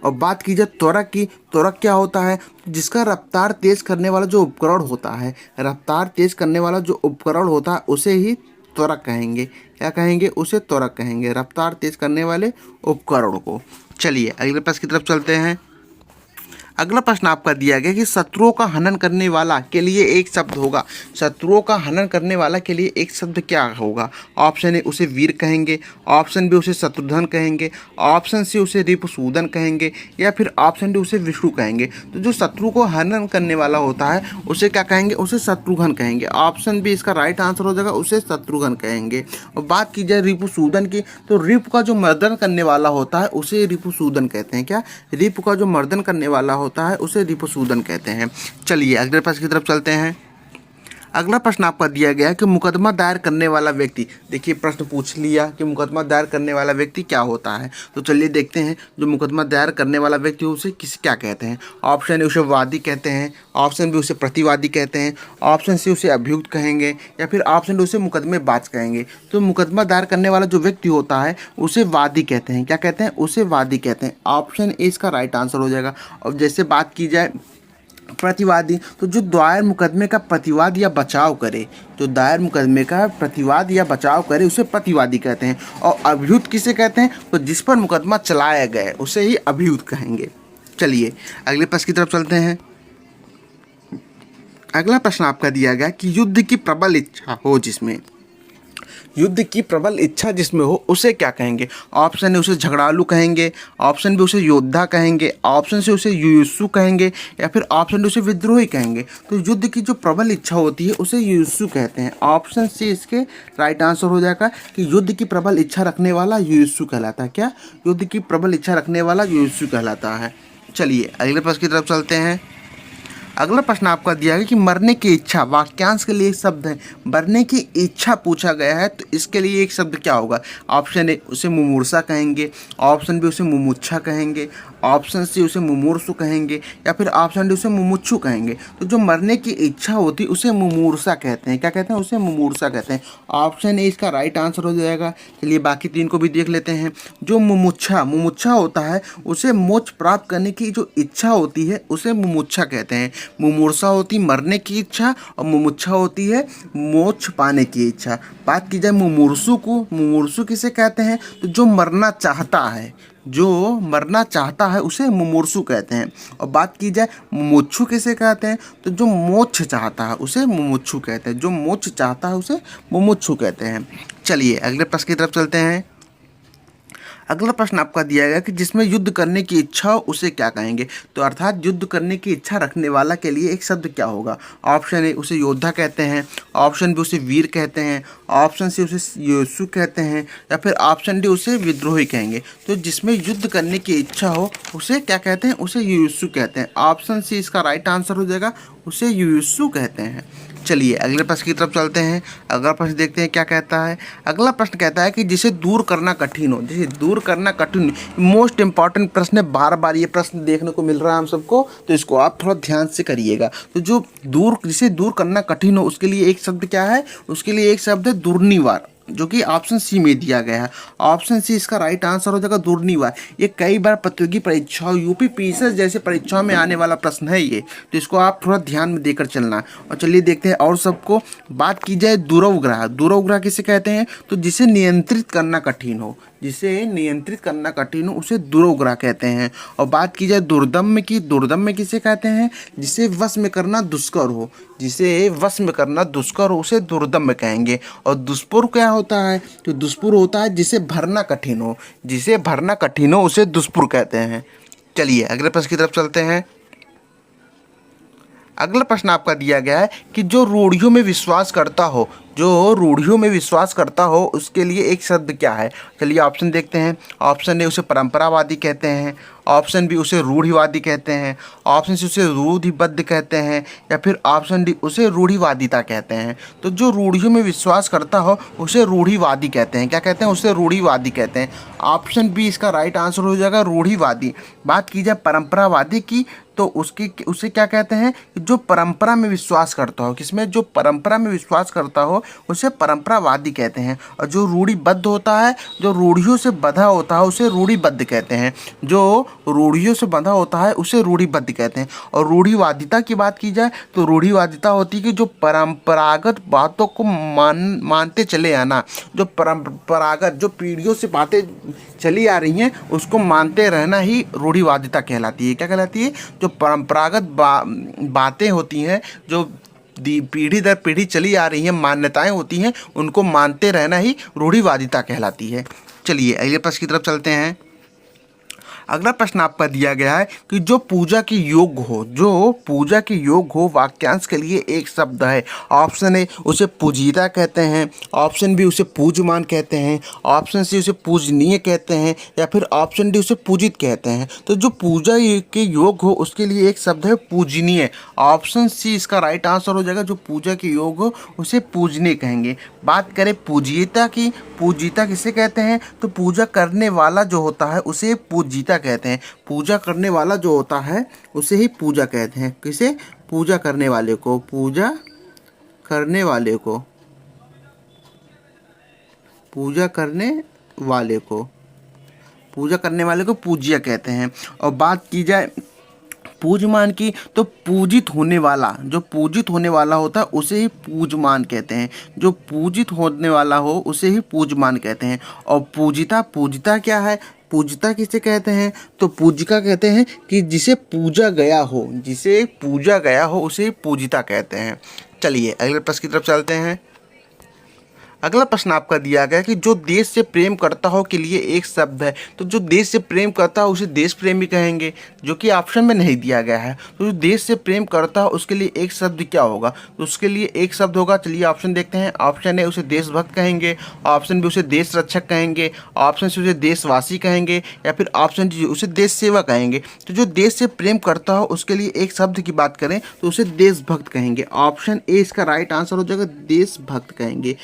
और बात की जाए त्वरक की, त्वरक क्या होता है? जिसका रफ्तार तेज करने वाला जो उपकरण होता है, रफ्तार तेज करने वाला जो उपकरण होता है उसे ही त्वरक कहेंगे। क्या कहेंगे? उसे त्वरक कहेंगे, रफ्तार तेज करने वाले उपकरण को। चलिए अगले प्रश्न की तरफ चलते हैं। अगला प्रश्न आपका दिया गया कि शत्रुओं का हनन करने वाला के लिए एक शब्द होगा। शत्रुओं का हनन करने वाला के लिए एक शब्द क्या होगा? ऑप्शन ए उसे वीर कहेंगे, ऑप्शन बी उसे शत्रुघ्न कहेंगे, ऑप्शन सी उसे रिपुसूदन कहेंगे, या फिर ऑप्शन डी उसे विष्णु कहेंगे। तो जो शत्रु को हनन करने वाला होता है उसे क्या कहेंगे? उसे शत्रुघ्न कहेंगे। ऑप्शन बी इसका राइट आंसर हो जाएगा, उसे शत्रुघ्न कहेंगे। और बात की जाए रिपुसूदन की, तो रिपु का जो मर्दन करने वाला होता है उसे रिपुसूदन कहते हैं। क्या? रिपु का जो मर्दन करने वाला होता है उसे रिपुसूदन कहते हैं। चलिए अगले प्रश्न की तरफ चलते हैं। अगला प्रश्न आपका दिया गया है कि मुकदमा दायर करने वाला व्यक्ति, देखिए प्रश्न पूछ लिया कि मुकदमा दायर करने वाला व्यक्ति क्या होता है। तो चलिए देखते हैं जो मुकदमा दायर करने वाला व्यक्ति उसे किसे क्या कहते हैं। ऑप्शन ए उसे वादी कहते हैं, ऑप्शन बी उसे प्रतिवादी कहते हैं, ऑप्शन सी उसे अभियुक्त कहेंगे, या फिर ऑप्शन डी उसे मुकदमेबाज कहेंगे। तो मुकदमा दायर करने वाला जो व्यक्ति होता है उसे वादी कहते हैं। क्या कहते हैं? उसे वादी कहते हैं। ऑप्शन ए इसका राइट आंसर हो जाएगा। और जैसे बात की जाए प्रतिवादी, तो जो दायर मुकदमे का प्रतिवाद या बचाव करे, जो दायर मुकदमे का प्रतिवाद या बचाव करे उसे प्रतिवादी कहते हैं। और अभियुक्त किसे कहते हैं? तो जिस पर मुकदमा चलाया गया उसे ही अभियुक्त कहेंगे। चलिए अगले प्रश्न की तरफ चलते हैं। अगला प्रश्न आपका दिया गया कि युद्ध की प्रबल इच्छा हो जिसमें, युद्ध की प्रबल इच्छा जिसमें हो उसे क्या कहेंगे? ऑप्शन ए उसे झगड़ालू कहेंगे, ऑप्शन बी उसे योद्धा कहेंगे, ऑप्शन सी उसे युयुत्सु कहेंगे, या फिर ऑप्शन डी उसे विद्रोही कहेंगे। तो युद्ध की जो प्रबल इच्छा होती है उसे युयुत्सु कहते हैं। ऑप्शन सी इसके राइट आंसर हो जाएगा कि युद्ध की प्रबल इच्छा रखने वाला युयुत्सु कहलाता है। क्या? युद्ध की प्रबल इच्छा रखने वाला युयुत्सु कहलाता है। चलिए अगले प्रश्न की तरफ चलते हैं। अगला प्रश्न आपका दिया है कि मरने की इच्छा वाक्यांश के लिए एक शब्द है। मरने की इच्छा पूछा गया है तो इसके लिए एक शब्द क्या होगा? ऑप्शन ए उसे मुमूर्षा कहेंगे, ऑप्शन बी उसे मुमुक्षा कहेंगे, ऑप्शन सी उसे मुमूर्षु कहेंगे, या फिर ऑप्शन डी उसे मुमुक्षु कहेंगे। तो जो मरने की इच्छा होती है उसे मुमूर्षा कहते हैं। क्या कहते हैं? उसे मुमूर्षा कहते हैं। ऑप्शन ए इसका राइट आंसर हो जाएगा। चलिए बाकी तीन को भी देख लेते हैं। जो मुमुक्षा होता है उसे मोक्ष प्राप्त करने की जो इच्छा होती है उसे मुमुक्षा कहते हैं। मुमूर्षा होती मरने की इच्छा और मुमुक्षा होती है मोक्ष पाने की इच्छा। बात की जाए मुमूर्षु को, मुमूर्षु किसे कहते हैं? तो जो मरना चाहता है, जो मरना चाहता है उसे मुमूर्षु कहते हैं। और बात की जाए मुमुक्षु किसे कहते हैं? तो जो मोक्ष चाहता है उसे मुमुक्षु कहते हैं। जो मोक्ष चाहता है उसे मुमुक्षु कहते हैं। चलिए अगले प्रश्न की तरफ चलते हैं। अगला प्रश्न आपका दिया गया कि जिसमें युद्ध करने की इच्छा हो उसे क्या कहेंगे। तो अर्थात युद्ध करने की इच्छा रखने वाला के लिए एक शब्द क्या होगा। ऑप्शन ए उसे योद्धा कहते हैं, ऑप्शन बी उसे वीर कहते हैं, ऑप्शन सी उसे योद्धु कहते हैं, या फिर ऑप्शन डी उसे विद्रोही कहेंगे। तो जिसमें युद्ध करने की इच्छा हो उसे क्या कहते हैं, उसे युयुत्सु कहते हैं। ऑप्शन सी इसका राइट आंसर हो जाएगा, उसे युयुत्सु कहते हैं। चलिए अगले प्रश्न की तरफ चलते हैं। अगला प्रश्न देखते हैं क्या कहता है। अगला प्रश्न कहता है कि जिसे दूर करना कठिन हो, जिसे दूर करना कठिन, मोस्ट इंपॉर्टेंट प्रश्न है, बार बार ये प्रश्न देखने को मिल रहा है हम सबको, तो इसको आप थोड़ा ध्यान से करिएगा। तो जो जिसे दूर करना कठिन हो उसके लिए एक शब्द क्या है, उसके लिए एक शब्द है दुर्निवार, जो कि ऑप्शन सी में दिया गया है। ऑप्शन सी इसका राइट आंसर हो जाएगा, दुर्निवार। ये कई बार प्रतियोगी परीक्षाओं, यूपी पीएसएस जैसे परीक्षाओं में आने वाला प्रश्न है ये, तो इसको आप थोड़ा ध्यान में देकर चलना। और चलिए देखते हैं और सबको। बात की जाए दूरवग्रह, दूरवग्रह किसे कहते हैं, तो जिसे नियंत्रित करना कठिन हो, जिसे नियंत्रित करना कठिन हो उसे दूरवग्रह कहते हैं। और बात की जाए दुर्दम्य की, दुर्दम्य किसे कहते हैं, जिसे वश में करना दुष्कर हो, जिसे वश में करना दुष्कर हो उसे दुर्दम्य कहेंगे। और दुष्पुर क्या होता है, तो दुष्पुर होता है जिसे भरना कठिन हो, जिसे भरना कठिन हो उसे दुष्पुर कहते हैं। चलिए अगले प्रश्न की तरफ चलते हैं। अगला प्रश्न आपका दिया गया है कि जो रूढ़ियों में विश्वास करता हो, जो रूढ़ियों में विश्वास करता हो उसके लिए एक शब्द क्या है। चलिए ऑप्शन देखते हैं। ऑप्शन ए उसे परंपरावादी कहते हैं, ऑप्शन बी उसे रूढ़िवादी कहते हैं, ऑप्शन सी उसे रूढ़िबद्ध कहते हैं, या फिर ऑप्शन डी उसे रूढ़िवादिता कहते हैं। तो जो रूढ़ियों में विश्वास करता हो उसे रूढ़िवादी कहते हैं। क्या कहते हैं, उसे रूढ़िवादी कहते हैं। ऑप्शन बी इसका राइट आंसर हो जाएगा, रूढ़िवादी। बात की जाए परंपरावादी की, तो उसे क्या कहते हैं, जो परंपरा में विश्वास करता हो, किसमें, जो परंपरा में विश्वास करता हो उसे परंपरावादी कहते हैं। और जो रूढ़िबद्ध होता है, जो रूढ़ियों से बंधा होता है उसे रूढ़िबद्ध कहते हैं, जो रूढ़ियों से बंधा होता है उसे रूढ़िबद्ध कहते हैं। और रूढ़िवादिता की बात की जाए तो रूढ़िवादिता होती है कि जो परंपरागत बातों को मानते चले आना, जो परंपरागत, जो पीढ़ियों से बातें चली आ रही हैं उसको मानते रहना ही रूढ़िवादिता कहलाती है। क्या कहलाती है, जो परंपरागत बातें होती हैं, जो पीढ़ी दर पीढ़ी चली आ रही हैं, मान्यताएं होती हैं, उनको मानते रहना ही रूढ़िवादिता कहलाती है। चलिए अगले प्रश्न की तरफ चलते हैं। अगला प्रश्न आपका दिया गया है कि जो पूजा के योग्य हो, जो पूजा के योग्य हो वाक्यांश के लिए एक शब्द है। ऑप्शन ए उसे पूजिता कहते हैं, ऑप्शन बी उसे पूज्यमान कहते हैं, ऑप्शन सी उसे पूजनीय कहते हैं, या फिर ऑप्शन डी उसे पूजित कहते हैं। तो जो पूजा के योग्य हो उसके लिए एक शब्द है पूजनीय। ऑप्शन सी इसका राइट आंसर हो जाएगा, जो पूजा के योग्य हो उसे पूजनीय कहेंगे। बात करें पूजिता की, पूजिता किसे कहते हैं, तो पूजा करने वाला जो होता है उसे पूजिता कहते हैं। पूजा करने वाला जो होता है उसे ही पूजा कहते हैं। किसे, पूजा करने वाले को, पूजा करने वाले को, पूजा करने वाले को, पूजा करने वाले को पूज्य कहते हैं। और बात की जाए पूजमान की, तो पूजित होने वाला, जो पूजित होने वाला होता है उसे ही पूजमान कहते हैं। जो पूजित होने वाला हो उसे ही पूजमान कहते हैं। और पूजिता, पूजिता क्या है, पूजिता किसे कहते हैं, तो पूजिका कहते हैं कि जिसे पूजा गया हो, जिसे पूजा गया हो उसे पूजिता कहते हैं। चलिए अगले प्रश्न की तरफ चलते हैं। अगला प्रश्न आपका दिया गया कि जो देश से प्रेम करता हो के लिए एक शब्द है। तो जो देश से प्रेम करता हो उसे देश प्रेमी कहेंगे, जो कि ऑप्शन में नहीं दिया गया है। तो जो देश से प्रेम करता हो उसके लिए एक शब्द क्या होगा, तो उसके लिए एक शब्द होगा। चलिए ऑप्शन देखते हैं। ऑप्शन ए उसे देशभक्त कहेंगे, ऑप्शन बी उसे देश रक्षक कहेंगे, ऑप्शन सी उसे देशवासी कहेंगे, या फिर ऑप्शन डी उसे देश सेवा कहेंगे। तो जो देश से प्रेम करता हो उसके लिए एक शब्द की बात करें तो उसे देशभक्त कहेंगे। ऑप्शन ए इसका राइट आंसर हो जाएगा, देशभक्त कहेंगे।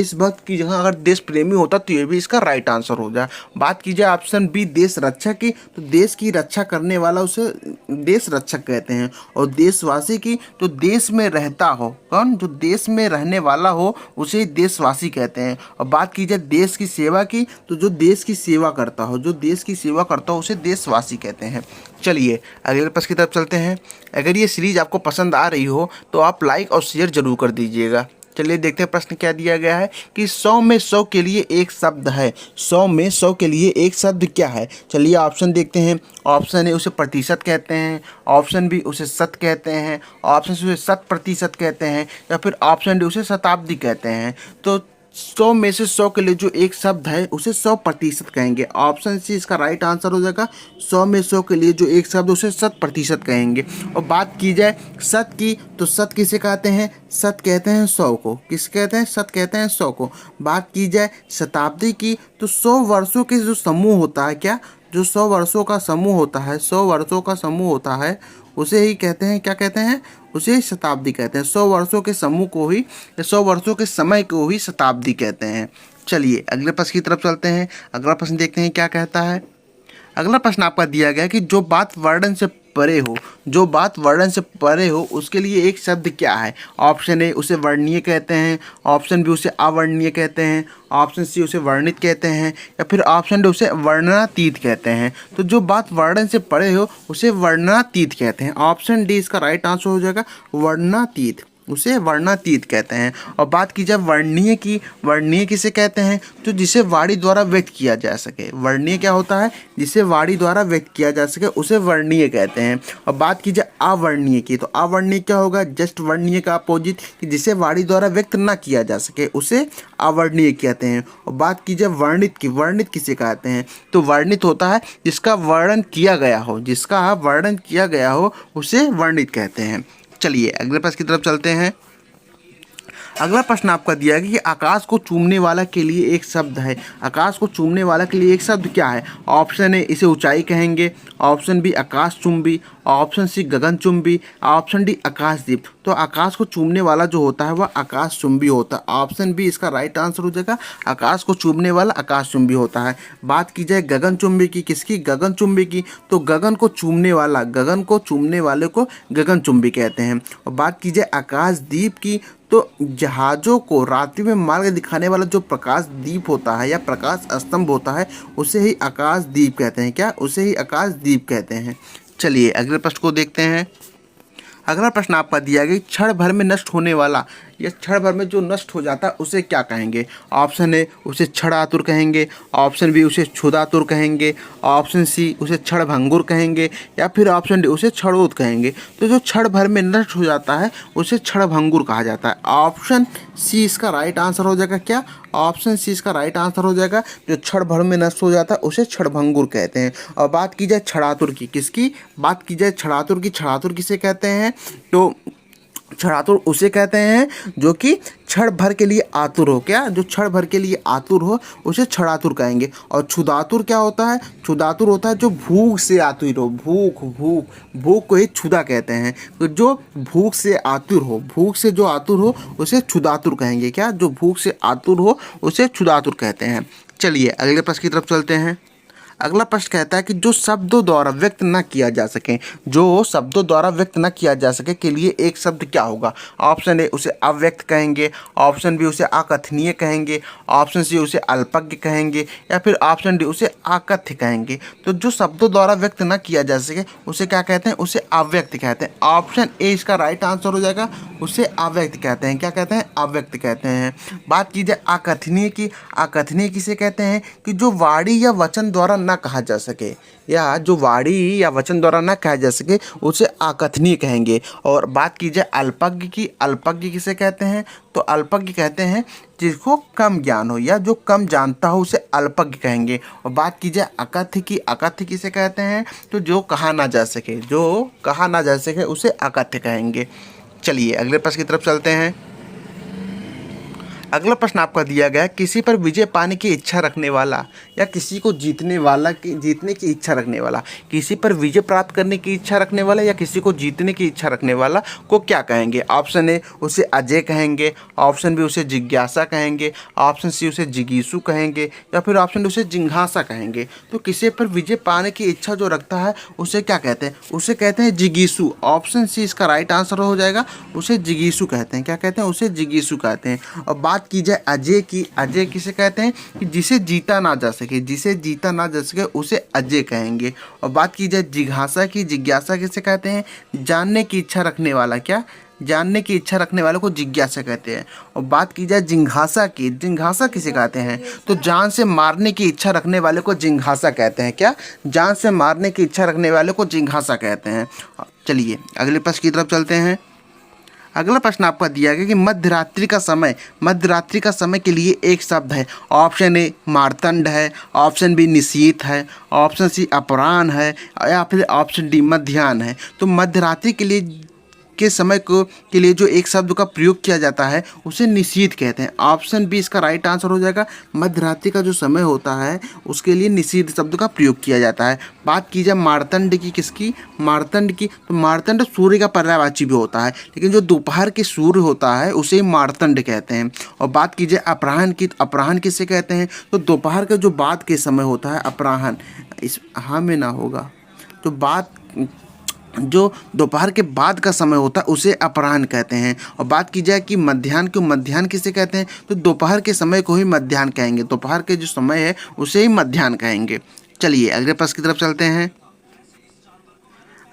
देशभक्त की जगह अगर देश प्रेमी होता तो ये भी इसका राइट आंसर हो जाए। बात की जाए ऑप्शन बी देश रक्षक की, तो देश की रक्षा करने वाला उसे देश रक्षक कहते हैं। और देशवासी की, तो देश में रहता हो, कौन, जो देश में रहने वाला हो उसे देशवासी कहते हैं। और बात की जाए देश की सेवा की, तो जो देश की सेवा करता हो, जो देश की सेवा करता हो उसे देशवासी कहते हैं। चलिए अगले प्रश्न की तरफ चलते हैं। अगर ये सीरीज आपको पसंद आ रही हो तो आप लाइक और शेयर जरूर कर दीजिएगा। चलिए देखते हैं प्रश्न क्या दिया गया है कि 100 में 100 के लिए एक शब्द है। 100 में 100 के लिए एक शब्द क्या है। चलिए ऑप्शन देखते हैं। ऑप्शन ए उसे प्रतिशत कहते हैं, ऑप्शन बी उसे शत कहते हैं, ऑप्शन सी उसे शत प्रतिशत कहते हैं, या फिर ऑप्शन डी उसे शताब्दी कहते हैं। तो 100 में से 100 के लिए जो एक शब्द है उसे 100% कहेंगे। ऑप्शन सी इसका राइट आंसर हो जाएगा। 100 में 100 के लिए जो एक शब्द उसे 100% कहेंगे। और बात की जाए शत की, तो शत किसे कहते हैं? शत कहते हैं 100 को। किस कहते हैं? शत कहते हैं 100 को। बात की जाए शताब्दी की, तो 100 वर्षों के जो समूह होता है, क्या जो 100 वर्षों का समूह होता है, 100 वर्षों का समूह होता है, उसे ही कहते हैं, क्या कहते हैं? उसे शताब्दी कहते हैं। 100 वर्षों के समूह को ही, 100 वर्षों के समय को ही शताब्दी कहते हैं। चलिए अगले प्रश्न की तरफ चलते हैं। अगला प्रश्न देखते हैं क्या कहता है। अगला प्रश्न आपका दिया गया कि जो बात वर्णन से परे हो, जो बात वर्णन से परे हो उसके लिए एक शब्द क्या है? ऑप्शन ए उसे वर्णनीय कहते हैं, ऑप्शन बी उसे अवर्णनीय कहते हैं, ऑप्शन सी उसे वर्णित कहते हैं, या फिर ऑप्शन डी उसे वर्णनातीत कहते हैं। तो जो बात वर्णन से परे हो उसे वर्णनातीत कहते हैं। ऑप्शन डी इसका राइट आंसर हो जाएगा, वर्णनातीत, उसे वर्णनातीत कहते हैं। और बात की जाए वर्णनीय की, वर्णनीय किसे कहते हैं? तो जिसे वाणी द्वारा व्यक्त किया जा सके। वर्णनीय क्या होता है? जिसे वाणी द्वारा व्यक्त किया जा सके उसे वर्णनीय कहते हैं। और बात की जाए अवर्णनीय की, तो अवर्णनीय क्या होगा? जस्ट वर्णनीय का अपोजिट, कि जिसे वाणी द्वारा व्यक्त ना किया जा सके उसे अवर्णनीय कहते हैं। और बात की जाए वर्णित की, वर्णित किसे कहते हैं? तो वर्णित होता है जिसका वर्णन किया गया हो, जिसका वर्णन किया गया हो उसे वर्णित कहते हैं। चलिए अगले प्रश्न की तरफ चलते हैं। अगला प्रश्न आपका दिया गया कि आकाश को चूमने वाला के लिए एक शब्द है। आकाश को चूमने वाला के लिए एक शब्द क्या है? ऑप्शन ए इसे ऊंचाई कहेंगे, ऑप्शन बी आकाश चुंबी, ऑप्शन सी गगन चुंबी, ऑप्शन डी आकाशदीप। तो आकाश को चूमने वाला जो होता है वह आकाश चुंबी होता है। ऑप्शन बी इसका राइट आंसर हो जाएगा, आकाश को चूमने वाला आकाश चुंबी होता है। बात की जाए गगन चुंबी की, किसकी? गगन चुंबी की। तो गगन को चूमने वाला, गगन को चूमने वाले को गगन चुंबी कहते हैं। और बात की जाए आकाशदीप की, तो जहाज़ों को रात्रि में मार्ग दिखाने वाला जो प्रकाश दीप होता है या प्रकाश स्तंभ होता है उसे ही आकाश दीप कहते हैं। क्या? उसे ही आकाश दीप कहते हैं। चलिए अगले प्रश्न को देखते हैं। अगला प्रश्न आपका दिया गया क्षण भर में नष्ट होने वाला या क्षण भर में जो नष्ट हो जाता है उसे क्या कहेंगे? ऑप्शन ए उसे क्षणातुर कहेंगे, ऑप्शन बी उसे क्षुधातुर कहेंगे, ऑप्शन सी उसे क्षणभंगुर कहेंगे, या फिर ऑप्शन डी उसे क्षणोत कहेंगे। तो जो क्षण भर में नष्ट हो जाता है उसे क्षणभंगुर कहा जाता है। ऑप्शन सी इसका राइट आंसर हो जाएगा। क्या? ऑप्शन सी इसका राइट आंसर हो जाएगा। जो क्षण भर में नष्ट हो जाता है उसे क्षणभंगुर कहते हैं। और बात की जाए क्षणातुर की, किसकी बात की जाए? क्षणातुर की। क्षणातुर किसे कहते हैं? तो क्षणातुर उसे कहते हैं जो कि क्षण भर के लिए आतुर हो। क्या? जो क्षण भर के लिए आतुर हो उसे क्षणातुर कहेंगे। और क्षुधातुर क्या होता है? क्षुधातुर होता है जो भूख से आतुर हो। भूख को ही क्षुधा कहते हैं। तो जो भूख से आतुर हो, भूख से जो आतुर हो उसे क्षुधातुर कहेंगे। क्या? जो भूख से आतुर हो उसे क्षुधातुर कहते हैं। चलिए अगले प्रश्न की तरफ चलते हैं। अगला प्रश्न कहता है कि जो शब्दों द्वारा व्यक्त न किया जा सके, जो शब्दों द्वारा व्यक्त न किया जा सके के लिए एक शब्द क्या होगा? ऑप्शन ए उसे अव्यक्त कहेंगे, ऑप्शन बी उसे अकथनीय कहेंगे, ऑप्शन सी उसे अल्पज्ञ कहेंगे, या फिर ऑप्शन डी उसे अकथ्य कहेंगे। तो जो शब्दों द्वारा व्यक्त न किया जा सके उसे क्या कहते हैं? उसे अव्यक्त कहते हैं। ऑप्शन ए इसका राइट आंसर हो जाएगा, उसे अव्यक्त कहते हैं। क्या कहते हैं? अव्यक्त कहते हैं। बात की जाए अकथनीय की, अकथनीय किसे कहते हैं? कि जो वाणी या वचन द्वारा ना कहा जा सके, या जो वाणी या वचन द्वारा ना कहा जा सके उसे अकथनीय कहेंगे। और बात की जाए अल्पज्ञ की, अल्पज्ञ किसे कहते हैं? तो अल्पज्ञ कहते हैं जिसको कम ज्ञान हो या जो कम जानता हो उसे अल्पज्ञ कहेंगे। और बात की जाए अकथ्य की, अकथ्य किसे कहते हैं? तो जो कहा ना जा सके, जो कहा ना जा सके उसे अकथ्य कहेंगे। चलिए अगले प्रश्न की तरफ चलते हैं। अगला प्रश्न आपका दिया गया किसी पर विजय पाने की इच्छा रखने वाला या किसी को जीतने की इच्छा रखने वाला, किसी पर विजय प्राप्त करने की इच्छा रखने वाला या किसी को जीतने की इच्छा रखने वाला को क्या कहेंगे? ऑप्शन ए उसे अजय कहेंगे, ऑप्शन बी उसे जिज्ञासा कहेंगे, ऑप्शन सी उसे जिगीसु कहेंगे, या फिर ऑप्शन डी उसे जिघांसा कहेंगे। तो किसी पर विजय पाने की इच्छा जो रखता है उसे क्या कहते हैं? उसे कहते हैं जिगीसु। ऑप्शन सी इसका राइट आंसर हो जाएगा, उसे जिगीसु कहते हैं। क्या कहते हैं? उसे जिगीसु कहते हैं। और बात की जाए अजय की, अजय किसे कहते हैं? कि जिसे जीता ना जा सके, जिसे जीता ना जा सके उसे अजय कहेंगे। और बात की जाए जिघांसा की, जिज्ञासा किसे कहते हैं? जानने की इच्छा रखने वाला। क्या? जानने की इच्छा रखने वाले को जिज्ञासा कहते हैं। और बात की जाए जिघांसा की, जिघांसा किसे कहते हैं? तो जान से मारने की इच्छा रखने वाले को जिघांसा कहते हैं। क्या? जान से मारने की इच्छा रखने वाले को जिघांसा कहते हैं। चलिए अगले प्रश्न की तरफ चलते हैं। अगला प्रश्न आपका दिया गया कि मध्यरात्रि का समय, मध्यरात्रि का समय के लिए एक शब्द है। ऑप्शन ए मार्तंड है, ऑप्शन बी निशीथ है, ऑप्शन सी अपराह्न है, या फिर ऑप्शन डी मध्याह्न है। तो मध्यरात्रि के लिए के समय को के लिए जो एक शब्द का प्रयोग किया जाता है उसे निशीथ कहते हैं। ऑप्शन बी इसका राइट आंसर हो जाएगा। मध्यरात्रि का जो समय होता है उसके लिए निशीथ शब्द का प्रयोग किया जाता है। बात की जाए मार्तंड की, किसकी? मार्तंड की। तो मार्तंड सूर्य का पर्यायवाची भी होता है, लेकिन जो दोपहर के सूर्य होता है उसे मार्तंड कहते हैं। और बात की जाए अपराह्न की, तो अपराह्न किसे कहते हैं? तो दोपहर का जो बाद के समय होता है अपराह्न, इस हाँ में ना होगा, तो बात जो दोपहर के बाद का समय होता है उसे अपराह्न कहते हैं। और बात की जाए कि मध्याह्न को, मध्याह्न किसे कहते हैं? तो दोपहर के समय को ही मध्याह्न कहेंगे, दोपहर के जो समय है उसे ही मध्याह्न कहेंगे। चलिए अगले प्रश्न की तरफ चलते हैं।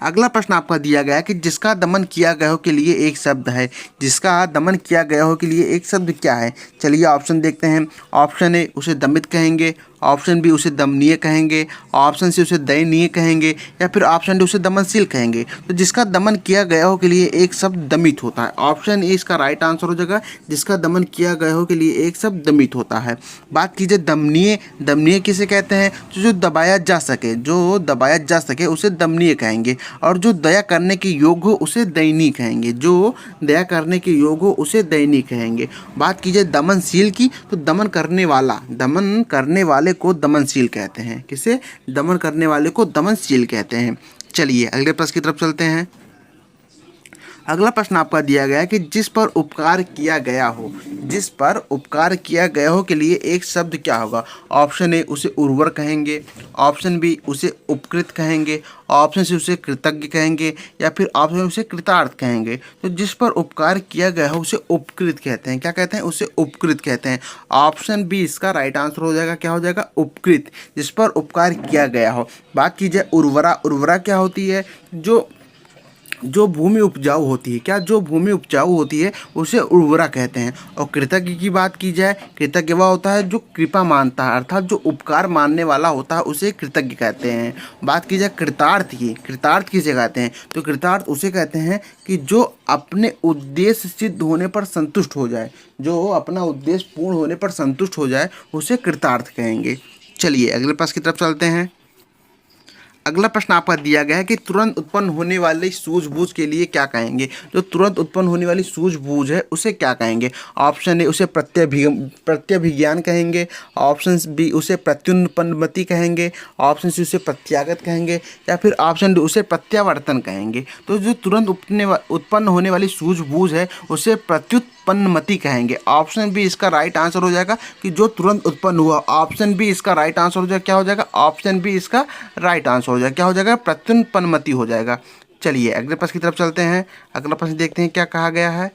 अगला प्रश्न आपका दिया गया है कि जिसका दमन किया गया हो के लिए एक शब्द है। जिसका दमन किया गया हो के लिए एक शब्द क्या है? चलिए ऑप्शन देखते हैं। ऑप्शन ए उसे दमित कहेंगे, ऑप्शन बी उसे दमनीय कहेंगे, ऑप्शन सी उसे दयनीय कहेंगे, या फिर ऑप्शन डी उसे दमनशील कहेंगे। तो जिसका दमन किया गया हो के लिए एक शब्द दमित होता है। ऑप्शन ए इसका राइट आंसर हो जाएगा। जिसका दमन किया गया हो के लिए एक शब्द दमित होता है। बात कीजिए दमनीय, दमनीय किसे कहते हैं? तो जो दबाया जा सके, जो दबाया जा सके उसे दमनीय कहेंगे। और जो दया करने के योग्य हो उसे दयनीय कहेंगे, जो दया करने के योग्य हो उसे दयनीय कहेंगे। बात कीजिए दमनशील की, तो दमन करने वाला, दमन करने वाले को दमनशील कहते हैं। किसे? दमन करने वाले को दमनशील कहते हैं। चलिए अगले प्रश्न की तरफ चलते हैं। अगला प्रश्न आपका दिया गया है कि जिस पर उपकार किया गया हो, जिस पर उपकार किया गया हो के लिए एक शब्द क्या होगा? ऑप्शन ए उसे उर्वर कहेंगे, ऑप्शन बी उसे उपकृत कहेंगे, ऑप्शन सी उसे कृतज्ञ कहेंगे, या फिर ऑप्शन उसे कृतार्थ कहेंगे। तो जिस पर उपकार किया गया हो उसे उपकृत कहते हैं। क्या कहते हैं? उसे उपकृत कहते हैं। ऑप्शन बी इसका राइट आंसर हो जाएगा। क्या हो जाएगा? उपकृत, जिस पर उपकार किया गया हो। बात की जाए उर्वरा, उर्वरा क्या होती है? जो भूमि उपजाऊ होती है, क्या? जो भूमि उपजाऊ होती है उसे उर्वरा कहते हैं। और कृतज्ञ की बात की जाए, कृतज्ञ वह होता है जो कृपा मानता है, अर्थात जो उपकार मानने वाला होता है उसे कृतज्ञ कहते हैं। बात की जाए कृतार्थ की, कृतार्थ किसे कहते हैं? तो कृतार्थ उसे कहते हैं कि जो अपने उद्देश्य सिद्ध होने पर संतुष्ट हो जाए, जो अपना उद्देश्य पूर्ण होने पर संतुष्ट हो जाए उसे कृतार्थ कहेंगे। चलिए अगले प्रश्न की तरफ चलते हैं। अगला प्रश्न आपका दिया गया है कि तुरंत उत्पन्न होने वाली सूझबूझ के लिए क्या कहेंगे? जो तुरंत उत्पन्न होने वाली सूझबूझ है उसे क्या कहेंगे? ऑप्शन ए उसे प्रत्यभिज्ञान कहेंगे, ऑप्शन बी उसे प्रत्युत्पन्नमति कहेंगे, ऑप्शन सी उसे प्रत्यागत कहेंगे, या फिर ऑप्शन डी उसे प्रत्यावर्तन कहेंगे। तो जो तुरंत उत्पन्न होने वाली सूझबूझ है उसे प्रत्युत्पन्नमति कहेंगे। ऑप्शन बी इसका राइट आंसर हो जाएगा कि जो तुरंत उत्पन्न हुआ। ऑप्शन बी इसका राइट आंसर हो जाएगा। क्या हो जाएगा? ऑप्शन बी इसका राइट आंसर हो जाएगा। क्या हो जाएगा? प्रत्युत्पन्नमति हो जाएगा। चलिए अगले प्रश्न की तरफ चलते हैं। अगला प्रश्न देखते हैं क्या कहा गया है।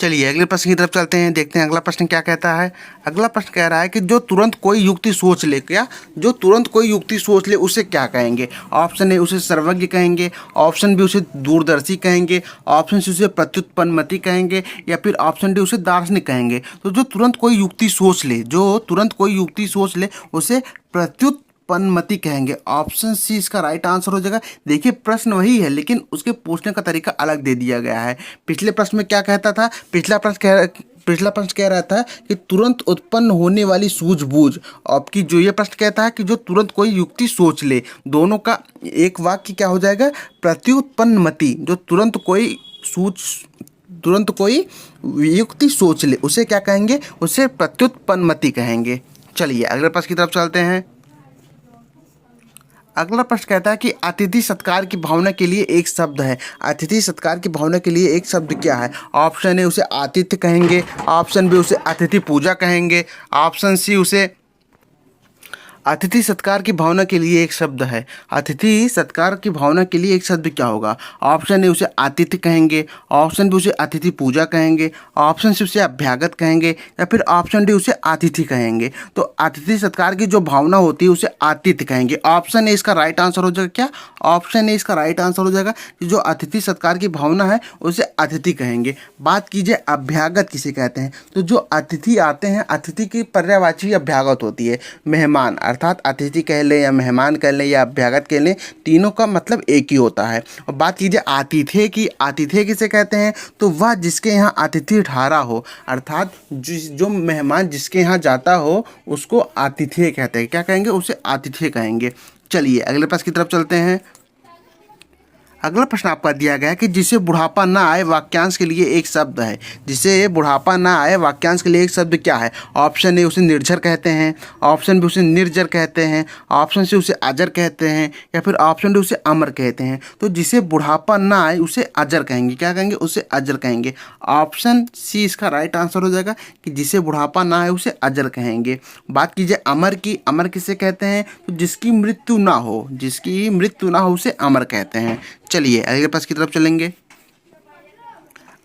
चलिए अगले प्रश्न की तरफ चलते हैं, देखते हैं अगला प्रश्न क्या कहता है। अगला प्रश्न कह रहा है कि जो तुरंत कोई युक्ति सोच ले, क्या? जो तुरंत कोई युक्ति सोच ले उसे क्या कहेंगे? ऑप्शन ए उसे सर्वज्ञ कहेंगे, ऑप्शन बी उसे दूरदर्शी कहेंगे, ऑप्शन सी उसे प्रत्युत्पन्नमति कहेंगे, या फिर ऑप्शन डी उसे दार्शनिक कहेंगे। तो जो तुरंत कोई युक्ति सोच ले, जो तुरंत कोई युक्ति सोच ले उसे प्रत्युत्पन्नमति कहेंगे। ऑप्शन सी इसका राइट आंसर हो जाएगा। देखिए प्रश्न वही है लेकिन उसके पूछने का तरीका अलग दे दिया गया है। पिछले प्रश्न में क्या कहता था? पिछला प्रश्न कह रहा था कि तुरंत उत्पन्न होने वाली सूझबूझ। आपकी जो ये प्रश्न कहता है कि जो तुरंत कोई युक्ति सोच ले, दोनों का एक वाक्य क्या हो जाएगा? प्रत्युत्पन्नमति। जो तुरंत कोई युक्ति सोच ले उसे क्या कहेंगे? उसे प्रत्युत्पन्नमति कहेंगे। चलिए अगले प्रश्न की तरफ चलते हैं। अगला प्रश्न कहता है कि अतिथि सत्कार की भावना के लिए एक शब्द है। अतिथि सत्कार की भावना के लिए एक शब्द क्या है? ऑप्शन ए उसे आतिथ्य कहेंगे, ऑप्शन बी उसे अतिथि पूजा कहेंगे, ऑप्शन सी उसे अतिथि सत्कार की भावना के लिए एक शब्द है। अतिथि सत्कार की भावना के लिए एक शब्द क्या होगा? ऑप्शन ए उसे आतिथ्य कहेंगे, ऑप्शन बी उसे अतिथि पूजा कहेंगे, ऑप्शन सी उसे अभ्यागत कहेंगे, या फिर ऑप्शन डी उसे आतिथ्य कहेंगे। तो अतिथि सत्कार की जो भावना होती है उसे आतिथ्य कहेंगे। ऑप्शन ए इसका राइट आंसर हो जाएगा। क्या? ऑप्शन ए इसका राइट आंसर हो जाएगा कि जो अतिथि सत्कार की भावना है उसे अतिथि कहेंगे। बात कीजिए अभ्यागत किसे कहते हैं? तो जो अतिथि आते हैं, अतिथि की पर्यायवाची अभ्यागत होती है, मेहमान। अर्थात अतिथि कह लें या मेहमान कह लें या अभ्यागत कह लें, तीनों का मतलब एक ही होता है। और बात कीजिए आतिथ्य की, आतिथ्य किसे कहते हैं? तो वह जिसके यहाँ अतिथि ठहरा हो, अर्थात जो मेहमान जिसके यहाँ जाता हो उसको आतिथ्य कहते हैं। क्या कहेंगे? उसे आतिथ्य कहेंगे। चलिए अगले प्रश्न की तरफ चलते हैं। अगला प्रश्न आपका दिया गया है कि जिसे बुढ़ापा ना आए वाक्यांश के लिए एक शब्द है। जिसे बुढ़ापा ना आए वाक्यांश के लिए एक शब्द क्या है? ऑप्शन ए उसे निर्झर कहते हैं, ऑप्शन बी उसे निर्जर कहते हैं, ऑप्शन सी उसे अजर कहते हैं, या फिर ऑप्शन डी उसे अमर कहते हैं। तो जिसे बुढ़ापा ना आए उसे अजर कहेंगे। क्या कहेंगे? उसे अजर कहेंगे। ऑप्शन सी इसका राइट आंसर हो जाएगा कि जिसे बुढ़ापा ना आए उसे अजर कहेंगे। बात कीजिए अमर की, अमर किसे कहते हैं? तो जिसकी मृत्यु ना हो, जिसकी मृत्यु ना हो उसे अमर कहते हैं। चलिए अगले प्रश्न की तरफ चलेंगे।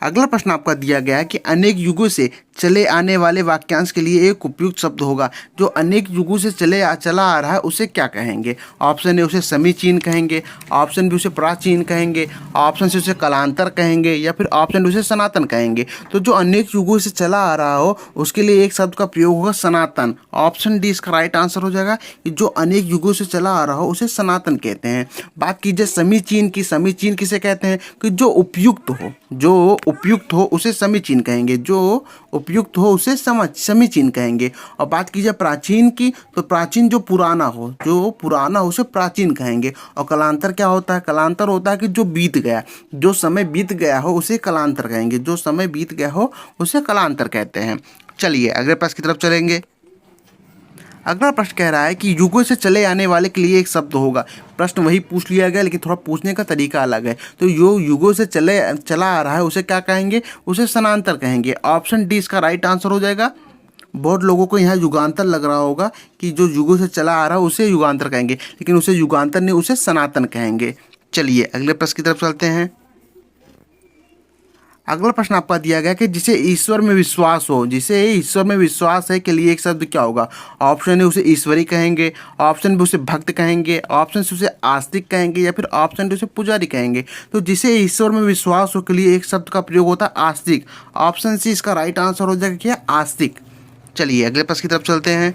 अगला प्रश्न आपका दिया गया है कि अनेक युगों से चले आने वाले वाक्यांश के लिए एक उपयुक्त शब्द होगा। जो अनेक युगों से चला आ रहा है उसे क्या कहेंगे? ऑप्शन ए उसे समीचीन कहेंगे, ऑप्शन बी उसे प्राचीन कहेंगे, ऑप्शन सी उसे कालांतर कहेंगे, या फिर ऑप्शन डी उसे सनातन कहेंगे। तो जो अनेक युगों से चला आ रहा हो उसके लिए एक शब्द का प्रयोग होगा सनातन। ऑप्शन डी इसका राइट आंसर हो जाएगा कि जो अनेक युगों से चला आ रहा हो उसे सनातन कहते हैं। बात कीजिए समीचीन की, समीचीन किसे कहते हैं? कि जो उपयुक्त हो, जो उपयुक्त हो उसे समीचीन कहेंगे, जो उपयुक्त हो उसे समीचीन कहेंगे। और बात कीजिए प्राचीन की, तो प्राचीन जो पुराना हो, जो पुराना हो उसे प्राचीन कहेंगे। और कालांतर क्या होता है? कालांतर होता है कि जो बीत गया, जो समय बीत गया हो उसे कालांतर कहेंगे, जो समय बीत गया हो उसे कालांतर कहते हैं। चलिए अगले प्रश्न की तरफ चलेंगे। अगला प्रश्न कह रहा है कि युगों से चले आने वाले के लिए एक शब्द होगा। प्रश्न वही पूछ लिया गया लेकिन थोड़ा पूछने का तरीका अलग है। तो जो युगों से चला आ रहा है उसे क्या कहेंगे? उसे सनांतर कहेंगे। ऑप्शन डी इसका राइट आंसर हो जाएगा। बहुत लोगों को यहाँ युगांतर लग रहा होगा कि जो युगों से चला आ रहा है उसे युगांतर कहेंगे, लेकिन उसे युगांतर नहीं, उसे सनातन कहेंगे। चलिए अगले प्रश्न की तरफ चलते हैं। अगला प्रश्न आपका दिया गया कि जिसे ईश्वर में विश्वास हो, जिसे ईश्वर में विश्वास है के लिए एक शब्द क्या होगा? ऑप्शन ए उसे ईश्वरी कहेंगे, ऑप्शन बी उसे भक्त कहेंगे, ऑप्शन सी उसे आस्तिक कहेंगे, या फिर ऑप्शन डी उसे पुजारी कहेंगे। तो जिसे ईश्वर में विश्वास हो के लिए एक शब्द का प्रयोग होता है आस्तिक। ऑप्शन सी इसका राइट आंसर हो जाएगा क्या? आस्तिक। चलिए अगले प्रश्न की तरफ चलते हैं।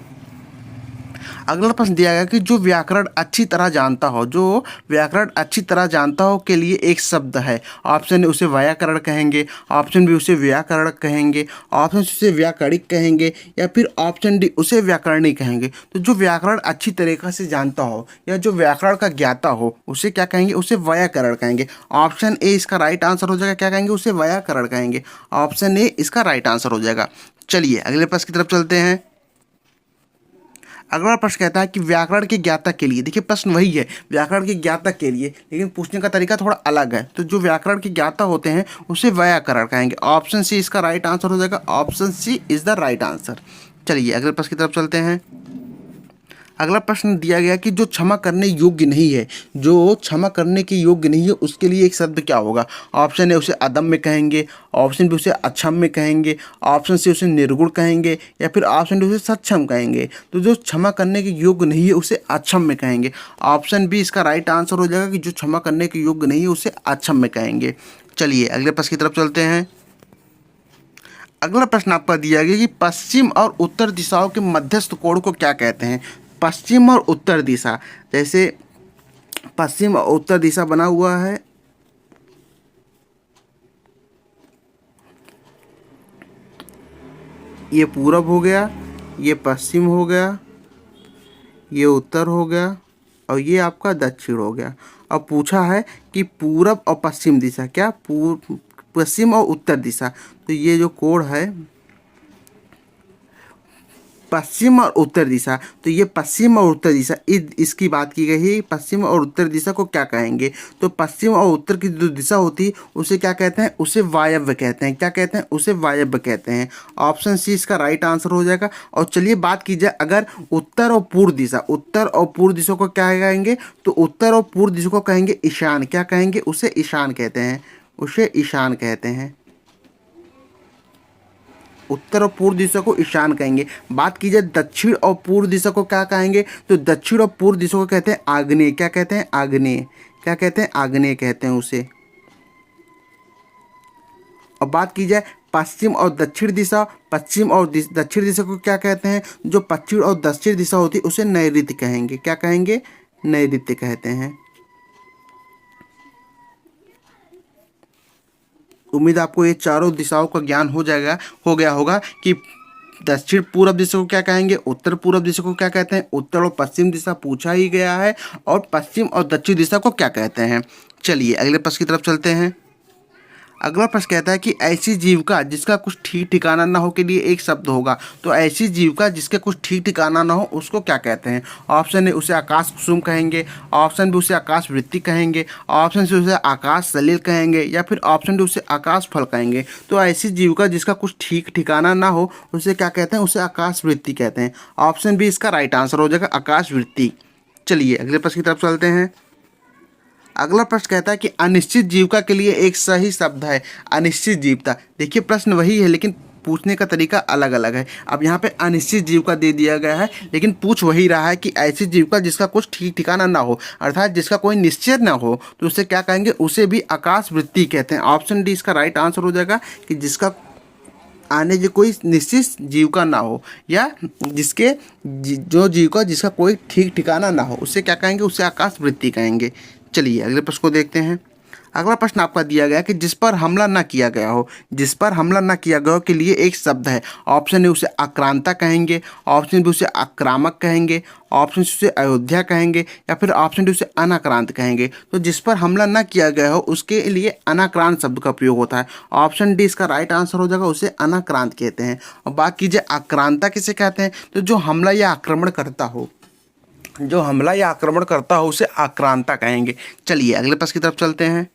अगला प्रश्न दिया गया कि जो व्याकरण अच्छी तरह जानता हो, जो व्याकरण अच्छी तरह जानता हो के लिए एक शब्द है। ऑप्शन ए उसे व्याकरण कहेंगे, ऑप्शन बी उसे व्याकरण कहेंगे, ऑप्शन सी उसे व्याकरणिक कहेंगे, या फिर ऑप्शन डी उसे व्याकरणी कहेंगे। तो जो व्याकरण अच्छी तरीक़ा से जानता हो या जो व्याकरण का ज्ञाता हो उसे क्या कहेंगे? उसे व्याकरण कहेंगे। ऑप्शन ए इसका राइट आंसर हो जाएगा। क्या कहेंगे? उसे व्याकरण कहेंगे। ऑप्शन ए इसका राइट आंसर हो जाएगा। चलिए अगले प्रश्न की तरफ चलते हैं। अगला प्रश्न कहता है कि व्याकरण के ज्ञाता के लिए, देखिए प्रश्न वही है व्याकरण के ज्ञाता के लिए, लेकिन पूछने का तरीका थोड़ा अलग है। तो जो व्याकरण के ज्ञाता होते हैं उसे व्याकरण कहेंगे। ऑप्शन सी इसका राइट आंसर हो जाएगा। Option C is the right answer. चलिए अगले प्रश्न की तरफ चलते हैं। अगला प्रश्न दिया गया कि जो क्षमा करने योग्य नहीं है, जो क्षमा करने के योग्य नहीं है उसके लिए एक शब्द क्या होगा? ऑप्शन ए उसे अदम्य कहेंगे, ऑप्शन बी उसे अक्षम्य कहेंगे, ऑप्शन सी उसे निर्गुण कहेंगे, या फिर ऑप्शन डी उसे सक्षम कहेंगे। तो जो क्षमा करने के योग्य नहीं है उसे अक्षम्य कहेंगे। ऑप्शन बी इसका राइट आंसर हो जाएगा कि जो क्षमा करने के योग्य नहीं है उसे अक्षम्य कहेंगे। चलिए अगले प्रश्न की तरफ चलते हैं। अगला प्रश्न आपका दिया गया कि पश्चिम और उत्तर दिशाओं के मध्यस्थ कोण को क्या कहते हैं? पश्चिम और उत्तर दिशा, जैसे पश्चिम और उत्तर दिशा बना हुआ है, ये पूरब हो गया, ये पश्चिम हो गया, ये उत्तर हो गया, और ये आपका दक्षिण हो गया। अब पूछा है कि पूरब और पश्चिम दिशा, क्या पश्चिम और उत्तर दिशा, तो ये जो कोण है पश्चिम और उत्तर दिशा, तो ये पश्चिम और उत्तर दिशा इसकी बात की गई है। पश्चिम और उत्तर दिशा को क्या कहेंगे? तो पश्चिम और उत्तर की जो दिशा होती है उसे क्या कहते हैं? उसे वायव्य कहते हैं। क्या कहते हैं? उसे वायव्य कहते हैं। ऑप्शन सी इसका राइट आंसर हो जाएगा। और चलिए बात की जाए अगर उत्तर और पूर्व दिशा, उत्तर और पूर्व दिशा को क्या कहेंगे? तो उत्तर और पूर्व दिशा को कहेंगे ईशान। क्या कहेंगे? उसे ईशान कहते हैं, उसे ईशान कहते हैं। उत्तर और पूर्व दिशा को ईशान कहेंगे। बात की जाए दक्षिण और पूर्व दिशा को क्या कहेंगे? तो दक्षिण और पूर्व दिशा को कहते हैं आग्नेय। क्या कहते हैं? आग्नेय। क्या कहते हैं? आग्नेय कहते हैं उसे। और बात की जाए पश्चिम और दक्षिण दिशा, पश्चिम और दक्षिण दिशा को क्या कहते हैं? जो पश्चिम और दक्षिण दिशा होती है उसे नैऋत्य कहेंगे। क्या कहेंगे? नैऋत्य कहते हैं। उम्मीद आपको ये चारों दिशाओं का ज्ञान हो गया होगा कि दक्षिण पूर्व दिशा को क्या कहेंगे, उत्तर पूर्व दिशा को क्या कहते हैं, उत्तर और पश्चिम दिशा पूछा ही गया है, और पश्चिम और दक्षिण दिशा को क्या कहते हैं। चलिए अगले प्रश्न की तरफ चलते हैं। अगला प्रश्न कहता है कि ऐसी जीविका जिसका कुछ ठीक ठिकाना ना हो के लिए एक शब्द होगा। तो ऐसी जीविका जिसके कुछ ठीक ठिकाना ना हो उसको क्या कहते हैं? ऑप्शन ए उसे आकाश कुसुम कहेंगे, ऑप्शन बी उसे आकाश वृत्ति कहेंगे, ऑप्शन सी उसे आकाश सलिल कहेंगे, या फिर ऑप्शन डी उसे आकाश फल कहेंगे। तो ऐसी जीविका जिसका कुछ ठीक ठिकाना ना हो उसे क्या कहते हैं? उसे आकाश वृत्ति कहते हैं। ऑप्शन बी इसका राइट आंसर हो जाएगा, आकाश वृत्ति। चलिए अगले प्रश्न की तरफ चलते हैं। अगला प्रश्न कहता है कि अनिश्चित जीविका के लिए एक सही शब्द है। अनिश्चित जीविका, देखिए प्रश्न वही है लेकिन पूछने का तरीका अलग अलग है। अब यहाँ पे अनिश्चित जीविका दे दिया गया है लेकिन पूछ वही रहा है कि ऐसी जीविका जिसका कुछ ठीक ठिकाना ना हो, अर्थात जिसका कोई निश्चय ना हो, तो उसे क्या कहेंगे? उसे भी आकाश वृत्ति कहते हैं। ऑप्शन डी इसका राइट आंसर हो जाएगा कि जिसका आने की कोई निश्चित जीविका ना हो, या जिसके जो जीविका जिसका कोई ठीक ठिकाना ना हो उसे क्या कहेंगे? उसे आकाश वृत्ति कहेंगे। चलिए अगले प्रश्न को देखते हैं। अगला प्रश्न आपका दिया गया कि जिस पर हमला न किया गया हो। जिस पर हमला न किया गया हो के लिए एक शब्द है। ऑप्शन ए उसे आक्रांता कहेंगे, ऑप्शन बी उसे आक्रामक कहेंगे, ऑप्शन सी उसे अयोध्या कहेंगे, या फिर ऑप्शन डी उसे अनाक्रांत कहेंगे। तो जिस पर हमला न किया गया हो उसके लिए अनाक्रांत शब्द का प्रयोग होता है। ऑप्शन डी इसका राइट आंसर हो जाएगा, उसे अनाक्रांत कहते हैं। और बात कीजिए आक्रांता किसे कहते हैं? तो जो हमला या आक्रमण करता हो, जो हमला या आक्रमण करता हो उसे आक्रांता कहेंगे। चलिए अगले प्रश्न की तरफ चलते हैं।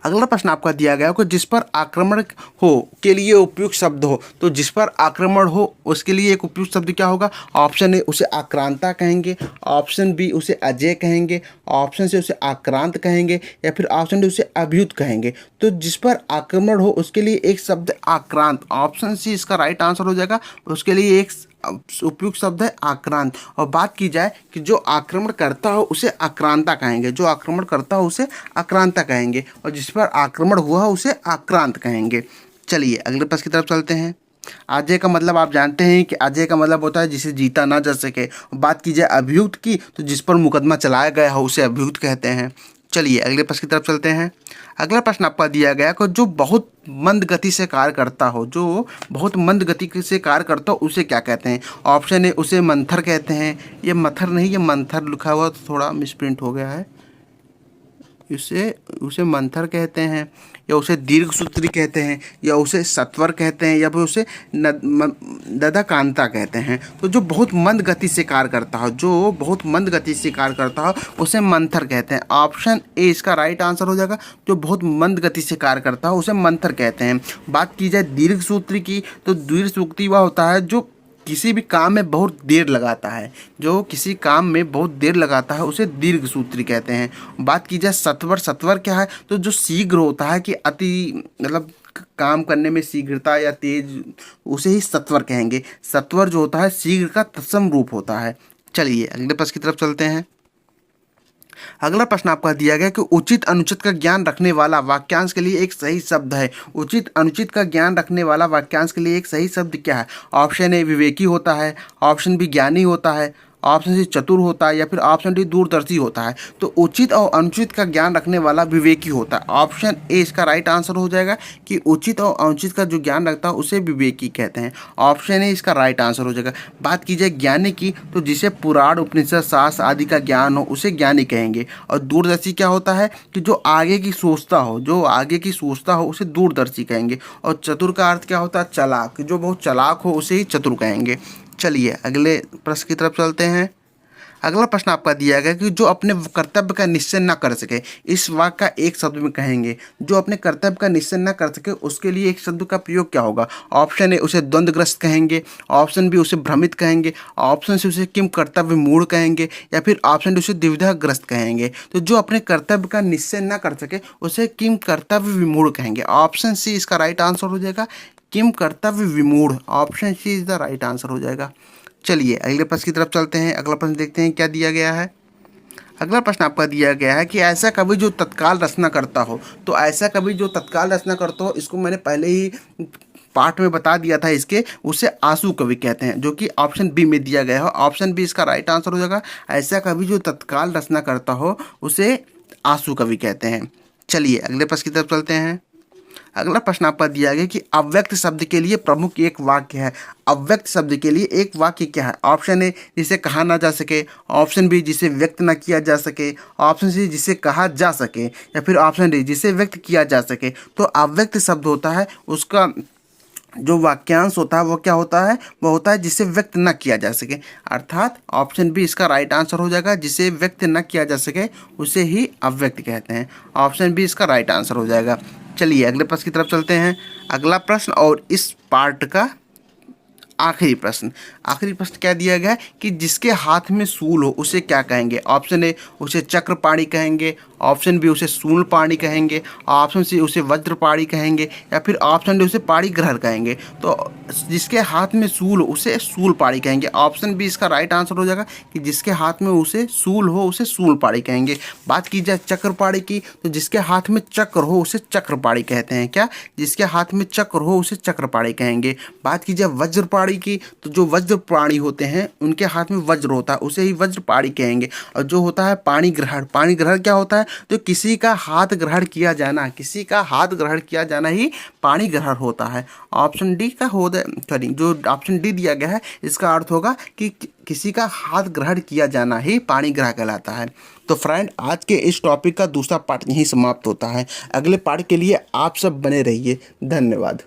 अगला प्रश्न आपका दिया गया है कि जिस पर आक्रमण हो के लिए उपयुक्त शब्द हो। तो जिस पर आक्रमण हो उसके लिए एक उपयुक्त शब्द क्या होगा? ऑप्शन ए उसे आक्रांता कहेंगे, ऑप्शन बी उसे अजय कहेंगे, ऑप्शन सी उसे आक्रांत कहेंगे, या फिर ऑप्शन डी उसे अभियुक्त कहेंगे। तो जिस पर आक्रमण हो उसके लिए एक शब्द आक्रांत, ऑप्शन सी इसका राइट आंसर हो जाएगा। उसके लिए एक उपयुक्त शब्द है आक्रांत। और बात की जाए कि जो आक्रमण करता हो उसे आक्रांता कहेंगे, जो आक्रमण करता हो उसे आक्रांता कहेंगे, और जिस पर आक्रमण हुआ हो उसे आक्रांत कहेंगे। चलिए अगले प्रश्न की तरफ चलते हैं। अजय का मतलब आप जानते हैं कि अजय का मतलब होता है जिसे जीता ना जा सके। बात की जाए अभियुक्त की तो जिस पर मुकदमा चलाया गया हो उसे अभियुक्त कहते हैं। चलिए अगले प्रश्न की तरफ चलते हैं। अगला प्रश्न आपका दिया गया कि जो बहुत मंद गति से कार्य करता हो, जो बहुत मंद गति से कार्य करता हो उसे क्या कहते हैं? ऑप्शन ए उसे मंथर कहते हैं, ये मथर नहीं ये मंथर लिखा हुआ तो थोड़ा मिसप्रिंट हो गया है, उसे मंथर कहते हैं, या उसे दीर्घ सूत्री कहते हैं, या उसे सत्वर कहते हैं, या फिर उसे ददाकांता कहते हैं। तो जो बहुत मंद गति से कार्य करता हो, जो बहुत मंद गति से कार्य करता हो उसे मंथर कहते हैं। ऑप्शन ए इसका राइट आंसर हो जाएगा, जो बहुत मंद गति से कार्य करता हो उसे मंथर कहते हैं। बात की जाए दीर्घ सूत्री की तो दीर्घ सूत्री वह होता है जो किसी भी काम में बहुत देर लगाता है, जो किसी काम में बहुत देर लगाता है उसे दीर्घ सूत्री कहते हैं। बात की जाए सत्वर, सत्वर क्या है? तो जो शीघ्र होता है कि अति मतलब काम करने में शीघ्रता या तेज, उसे ही सत्वर कहेंगे। सत्वर जो होता है शीघ्र का तत्सम रूप होता है। चलिए अगले प्रश्न की तरफ चलते हैं। अगला प्रश्न आपका दिया गया कि उचित अनुचित का ज्ञान रखने वाला वाक्यांश के लिए एक सही शब्द है। उचित अनुचित का ज्ञान रखने वाला वाक्यांश के लिए एक सही शब्द क्या है? ऑप्शन ए विवेकी होता है, ऑप्शन बी ज्ञानी होता है, ऑप्शन सी चतुर होता है, या फिर ऑप्शन डी दूरदर्शी होता है। तो उचित और अनुचित का ज्ञान रखने वाला विवेकी होता है। ऑप्शन ए इसका राइट आंसर हो जाएगा कि उचित और अनुचित का जो ज्ञान रखता है उसे विवेकी कहते हैं। ऑप्शन ए इसका राइट आंसर हो जाएगा। बात की जाए ज्ञानी की तो जिसे पुराण उपनिषद शास्त्र आदि का ज्ञान हो उसे ज्ञानी कहेंगे। और दूरदर्शी क्या होता है कि जो आगे की सोचता हो, जो आगे की सोचता हो उसे दूरदर्शी कहेंगे। और चतुर का अर्थ क्या होता है? चालाक, जो बहुत चालाक हो उसे ही चतुर कहेंगे। चलिए अगले प्रश्न की तरफ चलते हैं। अगला प्रश्न आपका दिया गया कि जो अपने कर्तव्य का निश्चय न कर सके, इस वाक्य का एक शब्द में कहेंगे। जो अपने कर्तव्य का निश्चय न कर सके उसके लिए एक शब्द का प्रयोग क्या होगा? ऑप्शन ए उसे द्वंद्वग्रस्त कहेंगे, ऑप्शन बी उसे भ्रमित कहेंगे, ऑप्शन सी उसे किम कर्तव्य मूढ़ कहेंगे, या फिर ऑप्शन डी उसे द्विधाग्रस्त कहेंगे। तो जो अपने कर्तव्य का निश्चय न कर सके उसे किम कर्तव्य विमूढ़ कहेंगे। ऑप्शन सी इसका राइट आंसर हो जाएगा, किम कर्तव्य विमूढ़। Option C is the right answer हो जाएगा। चलिए अगले प्रश्न की तरफ चलते हैं। अगला प्रश्न देखते हैं क्या दिया गया है। अगला प्रश्न आपका दिया गया है कि ऐसा कवि जो तत्काल रचना करता हो। तो ऐसा कवि जो तत्काल रचना करता हो, इसको मैंने पहले ही पार्ट में बता दिया था, इसके उसे आंसू कवि कहते हैं, जो कि ऑप्शन बी में दिया गया हो। ऑप्शन बी इसका राइट आंसर हो जाएगा। ऐसा कवि जो तत्काल रचना करता हो उसे आंसू कवि कहते हैं। चलिए अगले प्रश्न की तरफ चलते हैं। अगला प्रश्न आपका दिया गया कि अव्यक्त शब्द के लिए प्रमुख एक वाक्य है। अव्यक्त शब्द के लिए एक वाक्य क्या है? ऑप्शन ए जिसे कहा ना जा सके, ऑप्शन बी जिसे व्यक्त ना किया जा सके, ऑप्शन सी जिसे कहा जा सके, या फिर ऑप्शन डी जिसे व्यक्त किया जा सके। तो अव्यक्त शब्द होता है, उसका जो वाक्यांश होता है वो क्या होता है? वो होता है जिसे व्यक्त न किया जा सके। अर्थात ऑप्शन बी इसका राइट आंसर हो जाएगा। जिसे व्यक्त न किया जा सके उसे ही अव्यक्त कहते हैं। ऑप्शन बी इसका राइट आंसर हो जाएगा। चलिए अगले प्रश्न की तरफ चलते हैं। अगला प्रश्न और इस पार्ट का आखिरी प्रश्न। आखिरी प्रश्न क्या दिया गया है कि जिसके हाथ में सूल हो उसे क्या कहेंगे? ऑप्शन ए उसे चक्रपाणी कहेंगे, ऑप्शन बी उसे शूलपाणी कहेंगे, ऑप्शन सी उसे वज्रपाणी कहेंगे, या फिर ऑप्शन डी उसे पाणी ग्रहण कहेंगे। तो जिसके हाथ में सूल हो उसे शूलपाणी कहेंगे। ऑप्शन बी इसका राइट आंसर हो जाएगा कि जिसके हाथ में उसे सूल हो उसे शूलपाणी कहेंगे। बात की जाए चक्रपाणी की, तो जिसके हाथ में चक्र हो उसे चक्रपाणी कहते हैं। क्या? जिसके हाथ में चक्र हो उसे चक्रपाणी कहेंगे। बात की जाए वज्रपाणी की, तो जो वज्र प्राणी होते हैं उनके हाथ में वज्र होता है, उसे ही वज्रपाणी कहेंगे। और जो होता है पाणी ग्रहण, पाणी ग्रहण क्या होता है? तो किसी का हाथ ग्रहण किया जाना, किसी का हाथ ग्रहण किया जाना ही पाणी ग्रहण होता है। ऑप्शन डी का हो सॉरी जो ऑप्शन डी दिया गया है इसका अर्थ होगा कि किसी का हाथ ग्रहण किया जाना ही पाणी ग्रहण कहलाता है। तो फ्रेंड आज के इस टॉपिक का दूसरा पार्ट यहीं समाप्त होता है। अगले पार्ट के लिए आप सब बने रहिए। धन्यवाद।